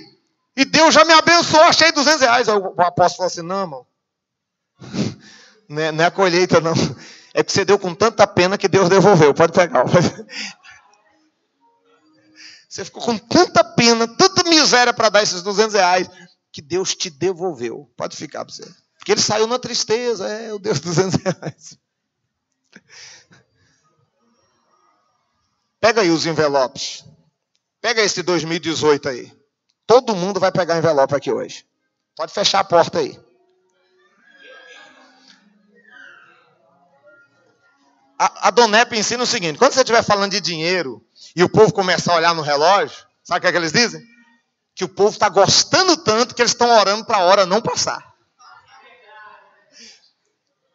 E Deus já me abençoou. Achei 200 reais. Aí o apóstolo falou assim, não, irmão. Não é a colheita, não. É que você deu com tanta pena que Deus devolveu. Pode pegar. Você ficou com tanta pena, tanta miséria para dar esses 200 reais, que Deus te devolveu. Pode ficar para você. Porque ele saiu na tristeza. Eu dei os 200 reais. Pega aí os envelopes. Pega esse 2018 aí. Todo mundo vai pegar envelope aqui hoje. Pode fechar a porta aí. A Dona Epe ensina o seguinte. Quando você estiver falando de dinheiro e o povo começar a olhar no relógio, sabe o que é que eles dizem? Que o povo está gostando tanto que eles estão orando para a hora não passar.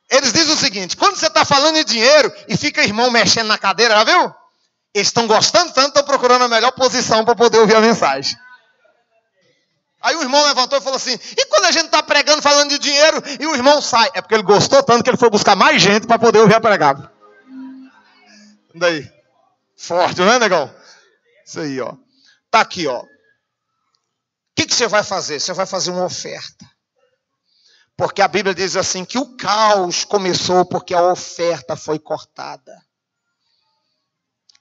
Eles dizem o seguinte, quando você está falando de dinheiro e fica irmão mexendo na cadeira, já viu? Eles estão gostando tanto, estão procurando a melhor posição para poder ouvir a mensagem. Aí o irmão levantou e falou assim, e quando a gente está pregando, falando de dinheiro, e o irmão sai? É porque ele gostou tanto que ele foi buscar mais gente para poder ouvir a pregada. Daí. Forte, não é, negão? Isso aí, ó. Tá aqui, ó. O que você vai fazer? Você vai fazer uma oferta. Porque a Bíblia diz assim, que o caos começou porque a oferta foi cortada.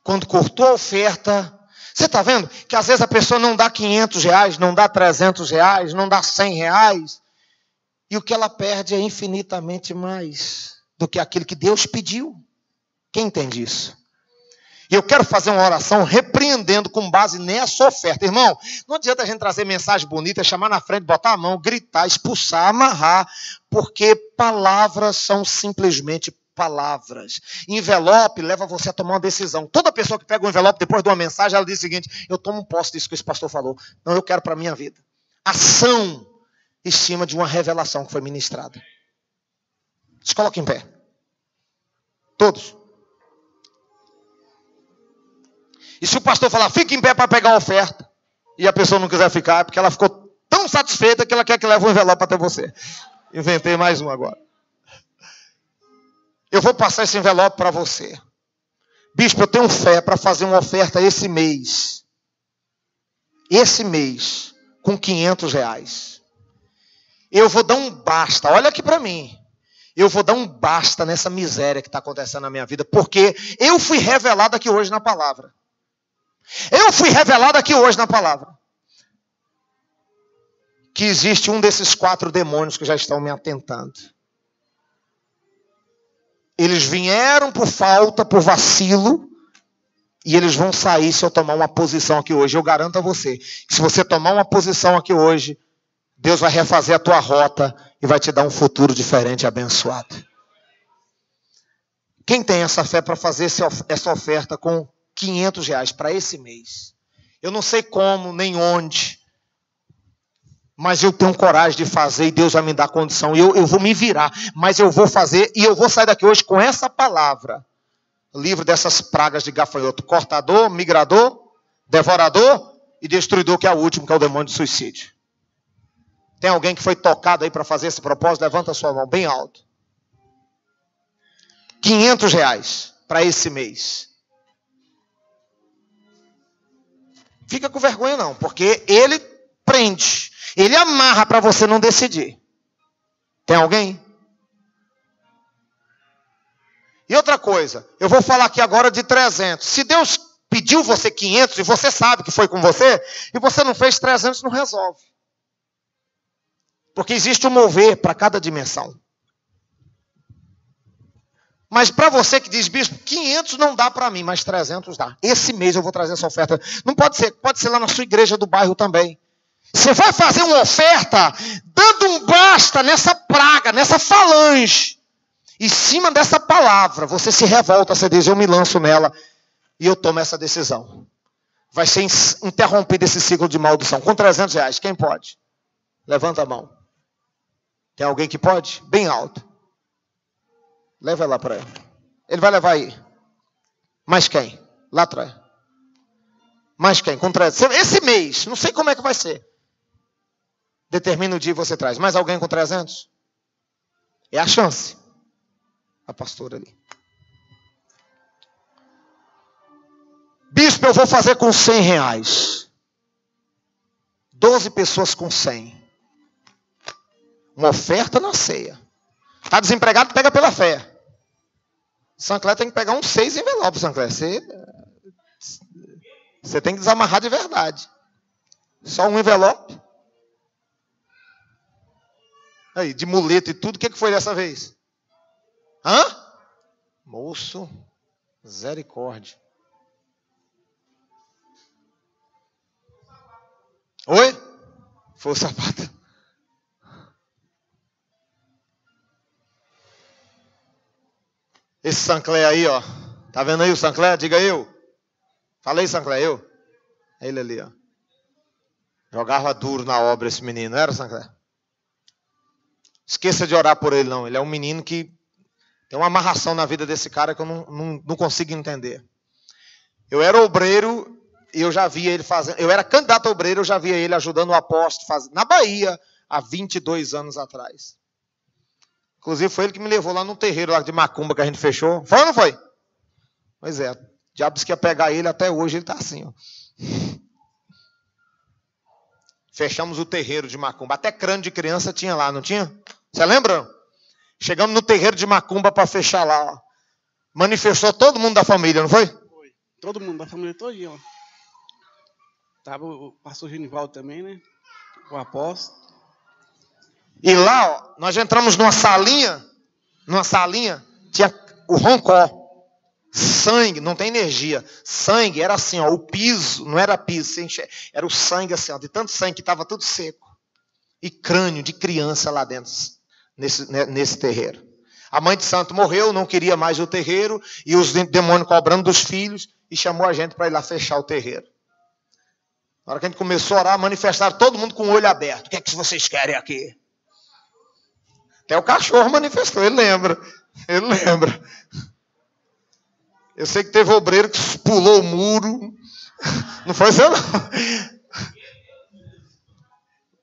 Quando cortou a oferta, você está vendo que às vezes a pessoa não dá R$500, não dá R$300, não dá R$100, e o que ela perde é infinitamente mais do que aquilo que Deus pediu. Quem entende isso? E eu quero fazer uma oração repreendendo com base nessa oferta. Irmão, não adianta a gente trazer mensagem bonita, chamar na frente, botar a mão, gritar, expulsar, amarrar, porque palavras são simplesmente palavras. Envelope leva você a tomar uma decisão. Toda pessoa que pega um envelope depois de uma mensagem, ela diz o seguinte: eu tomo posse disso que esse pastor falou. Não, eu quero para a minha vida. Ação em cima de uma revelação que foi ministrada. Se coloque em pé. Todos. E se o pastor falar, fique em pé para pegar a oferta, e a pessoa não quiser ficar, é porque ela ficou tão satisfeita que ela quer que leve um envelope até você. Inventei mais um agora. Eu vou passar esse envelope para você. Bispo, eu tenho fé para fazer uma oferta esse mês. Esse mês, com R$500. Eu vou dar um basta, olha aqui para mim. Eu vou dar um basta nessa miséria que está acontecendo na minha vida, porque eu fui revelado aqui hoje na palavra. Eu fui revelado aqui hoje na palavra que existe um desses 4 demônios que já estão me atentando. Eles vieram por falta, por vacilo, e eles vão sair se eu tomar uma posição aqui hoje. Eu garanto a você que se você tomar uma posição aqui hoje, Deus vai refazer a tua rota e vai te dar um futuro diferente e abençoado. Quem tem essa fé para fazer essa oferta com R$500 para esse mês? Eu não sei como, nem onde, mas eu tenho coragem de fazer e Deus vai me dar condição. E eu vou me virar, mas eu vou fazer e eu vou sair daqui hoje com essa palavra. Livre dessas pragas de gafanhoto. Cortador, migrador, devorador e destruidor, que é o último, que é o demônio de suicídio. Tem alguém que foi tocado aí para fazer esse propósito? Levanta a sua mão bem alto. R$500 para esse mês. Fica com vergonha não, porque ele prende, ele amarra para você não decidir. Tem alguém? E outra coisa, eu vou falar aqui agora de 300. Se Deus pediu você 500 e você sabe que foi com você, e você não fez 300, não resolve. Porque existe um mover para cada dimensão. Mas para você que diz, bispo, 500 não dá para mim, mas 300 dá. Esse mês eu vou trazer essa oferta. Não pode ser lá na sua igreja do bairro também. Você vai fazer uma oferta dando um basta nessa praga, nessa falange. Em cima dessa palavra, você se revolta, você diz, eu me lanço nela e eu tomo essa decisão. Vai ser interrompido esse ciclo de maldição. Com R$300, quem pode? Levanta a mão. Tem alguém que pode? Bem alto. Leva lá para ele. Ele vai levar aí. Mais quem? Lá atrás. Mais quem? Com 300. Esse mês, não sei como é que vai ser. Determina o dia e você traz. Mais alguém com 300? É a chance. A pastora ali. Bispo, eu vou fazer com R$100. 12 pessoas com 100. Uma oferta na ceia. Está desempregado, pega pela fé. Sancler tem que pegar uns 6 envelopes, Sancler. Você tem que desamarrar de verdade. Só um envelope. Aí, de muleta e tudo, o que foi dessa vez? Hã? Moço, misericórdia. Oi? Foi o sapato. Esse Sancler aí, ó. Tá vendo aí o Sancler? Diga eu. Falei, Sancler, eu. É ele ali, ó. Jogava duro na obra esse menino, não era, Sancler? Esqueça de orar por ele, não. Ele é um menino que tem uma amarração na vida desse cara que eu não consigo entender. Eu era obreiro e eu já via ele fazendo. Eu era candidato a obreiro, eu já via ele ajudando o apóstolo na Bahia há 22 anos atrás. Inclusive foi ele que me levou lá no terreiro lá de Macumba que a gente fechou. Foi ou não foi? Pois é. O diabo disse que ia pegar ele, até hoje ele está assim, ó. Fechamos o terreiro de Macumba. Até crânio de criança tinha lá, não tinha? Você lembra? Chegamos no terreiro de Macumba para fechar lá. Ó. Manifestou todo mundo da família, não foi? Foi. Todo mundo da família todinha, ó. Tava o pastor Genivaldo também, né? O apóstolo. E lá, ó, nós entramos numa salinha, tinha o roncó. Sangue, não tem energia. Sangue era assim, ó, o piso, não era piso, era o sangue assim, ó, de tanto sangue que estava tudo seco. E crânio de criança lá dentro, nesse terreiro. A mãe de santo morreu, não queria mais o terreiro, e os demônios cobrando dos filhos, e chamou a gente para ir lá fechar o terreiro. Na hora que a gente começou a orar, manifestaram todo mundo com o olho aberto. O que é que vocês querem aqui? Até o cachorro manifestou, ele lembra. Eu sei que teve obreiro que pulou o muro. Não foi isso, não?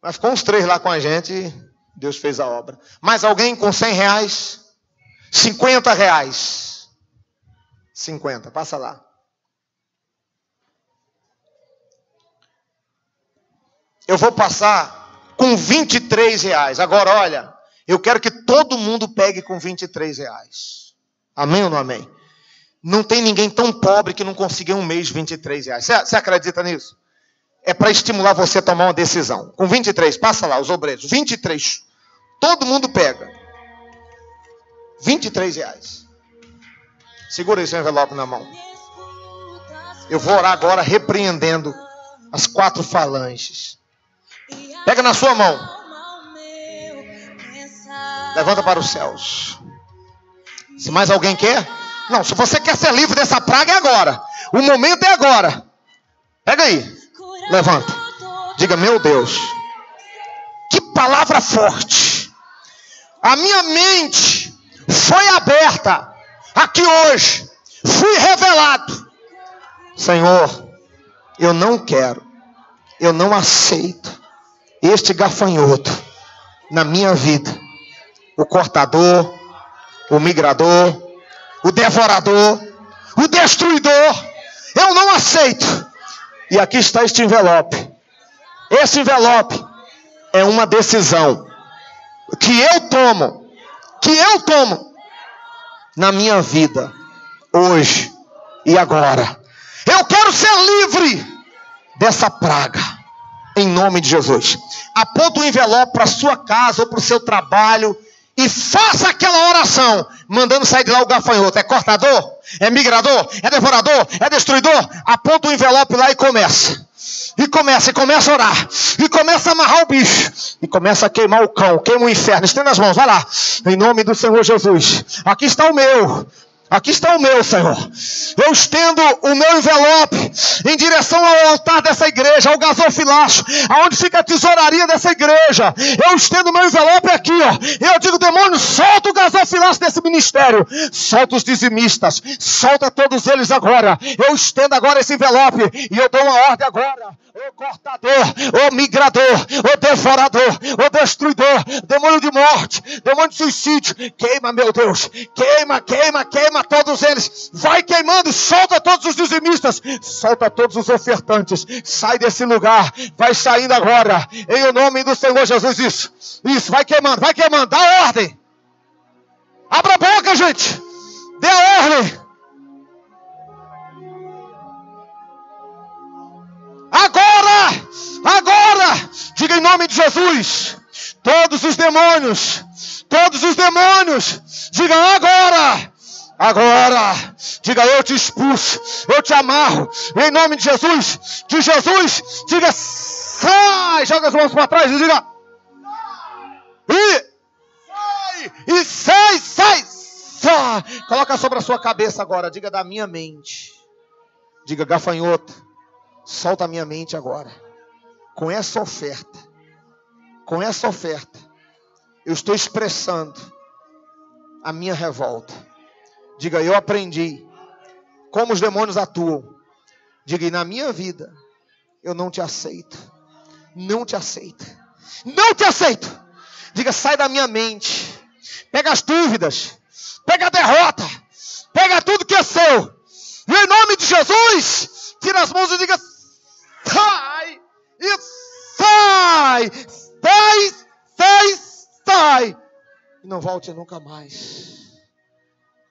Mas ficou uns 3 lá com a gente e Deus fez a obra. Mais alguém com 100 reais? 50 reais. 50, passa lá. Eu vou passar com 23 reais. Agora, olha, eu quero que todo mundo pegue com 23 reais. Amém ou não amém? Não tem ninguém tão pobre que não consiga em um mês 23 reais. Você acredita nisso? É para estimular você a tomar uma decisão. Com 23, passa lá, os obreiros. 23. Todo mundo pega. 23 reais. Segura esse envelope na mão. Eu vou orar agora repreendendo as 4 falanges. Pega na sua mão. Levanta para os céus. Se mais alguém quer... Não, se você quer ser livre dessa praga, é agora. O momento é agora. Pega aí. Levanta. Diga, meu Deus. Que palavra forte. A minha mente foi aberta. Aqui hoje. Fui revelado. Senhor, eu não quero. Eu não aceito este gafanhoto na minha vida. O cortador. O migrador. O devorador, o destruidor, eu não aceito. E aqui está este envelope. Esse envelope é uma decisão que eu tomo na minha vida, hoje e agora. Eu quero ser livre dessa praga, em nome de Jesus. Aponta o envelope para a sua casa ou para o seu trabalho e faça aquela oração, mandando sair de lá o gafanhoto. É cortador? É migrador? É devorador? É destruidor? Aponta o envelope lá e começa. E começa a orar. E começa a amarrar o bicho. E começa a queimar o cão. Queima o inferno. Estenda as mãos, vai lá. Em nome do Senhor Jesus. Aqui está o meu. Aqui está o meu, Senhor. Eu estendo o meu envelope em direção ao altar dessa igreja, ao gasofilaço, aonde fica a tesouraria dessa igreja. Eu estendo o meu envelope aqui, ó. Eu digo, demônio, solta o gasofilaço desse ministério. Solta os dizimistas. Solta todos eles agora. Eu estendo agora esse envelope e eu dou uma ordem agora. O cortador, o migrador, o devorador, o destruidor, demônio de morte, demônio de suicídio, queima, meu Deus, queima todos eles, vai queimando, solta todos os dizimistas, solta todos os ofertantes, sai desse lugar, vai saindo agora, em o nome do Senhor Jesus, isso, vai queimando, dá ordem, abra a boca, gente, dê a ordem. Agora, diga em nome de Jesus, todos os demônios, diga agora, diga eu te expulso, eu te amarro, em nome de Jesus, diga sai, joga as mãos para trás e diga, sai, coloca sobre a sua cabeça agora, diga da minha mente, diga gafanhoto, solta a minha mente agora. Com essa oferta, eu estou expressando a minha revolta. Diga, eu aprendi como os demônios atuam. Diga, e na minha vida, eu não te aceito. Não te aceito. Diga, sai da minha mente. Pega as dúvidas. Pega a derrota. Pega tudo que é seu. E em nome de Jesus, tira as mãos e diga, sai. E sai. e não volte nunca mais.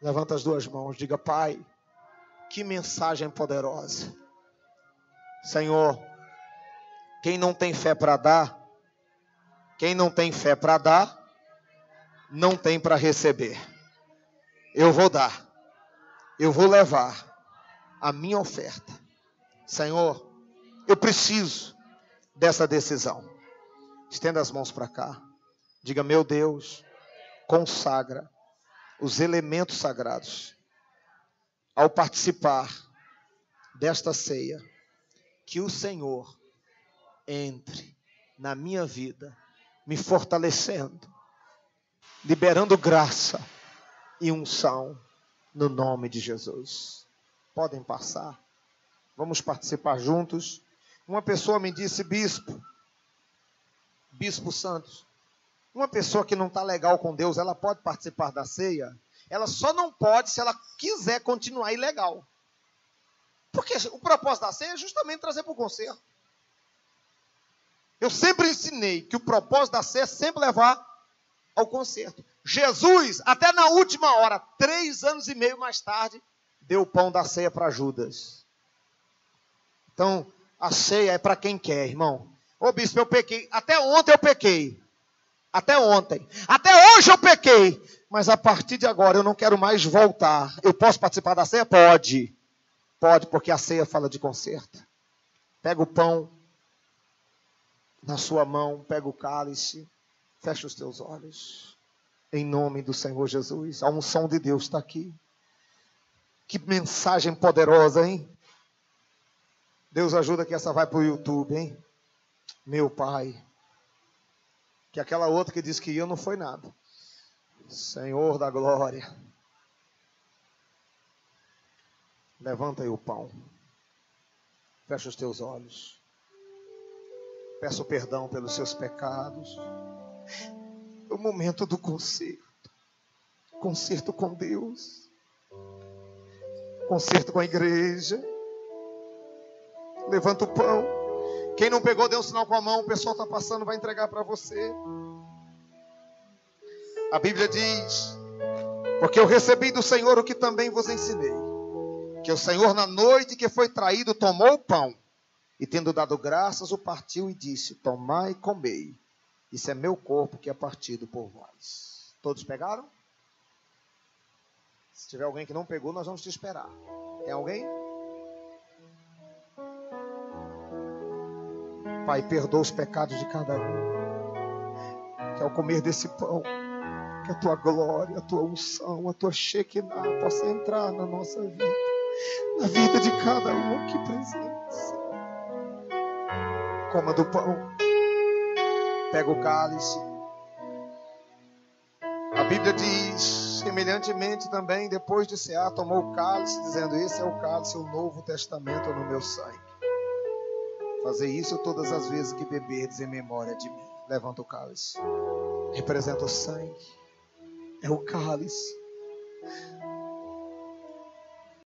Levanta as duas mãos, diga: Pai, que mensagem poderosa. Senhor, quem não tem fé para dar, não tem para receber. Eu vou dar, eu vou levar a minha oferta. Senhor, eu preciso dessa decisão. Estenda as mãos para cá. Diga: meu Deus, consagra os elementos sagrados ao participar desta ceia. Que o Senhor entre na minha vida, me fortalecendo, liberando graça e unção no nome de Jesus. Podem passar. Vamos participar juntos. Uma pessoa me disse: Bispo Santos, uma pessoa que não está legal com Deus, ela pode participar da ceia? Ela só não pode se ela quiser continuar ilegal. Porque o propósito da ceia é justamente trazer para o conserto. Eu sempre ensinei que o propósito da ceia é sempre levar ao conserto. Jesus, até na última hora, 3 anos e meio mais tarde, deu o pão da ceia para Judas. Então, a ceia é para quem quer, irmão. Ô bispo, eu pequei. Até ontem eu pequei. Até ontem. Até hoje eu pequei. Mas a partir de agora eu não quero mais voltar. Eu posso participar da ceia? Pode. Pode, porque a ceia fala de conserto. Pega o pão na sua mão, pega o cálice, fecha os teus olhos. Em nome do Senhor Jesus. A unção de Deus está aqui. Que mensagem poderosa, hein? Deus ajuda que essa vai para o YouTube, hein? Meu Pai. Que aquela outra que disse que ia não foi nada. Senhor da glória. Levanta aí o pão. Fecha os teus olhos. Peço perdão pelos seus pecados. É o momento do conserto. Conserto com Deus. Conserto com a igreja. Levanta o pão. Quem não pegou, dê um sinal com a mão. O pessoal está passando, vai entregar para você. A Bíblia diz: porque eu recebi do Senhor o que também vos ensinei. Que o Senhor, na noite que foi traído, tomou o pão. E tendo dado graças, o partiu e disse: tomai e comei. Isso é meu corpo que é partido por vós. Todos pegaram? Se tiver alguém que não pegou, nós vamos te esperar. Tem alguém? Pai, perdoa os pecados de cada um. Que ao comer desse pão, que a tua glória, a tua unção, a tua Shekinah possa entrar na nossa vida. Na vida de cada um aqui presente. Coma do pão. Pega o cálice. A Bíblia diz, semelhantemente também, depois de cear, tomou o cálice, dizendo: esse é o cálice, o novo testamento no meu sangue. Fazer isso todas as vezes que beberdes em memória de mim. Levanta o cálice. Representa o sangue. É o cálice.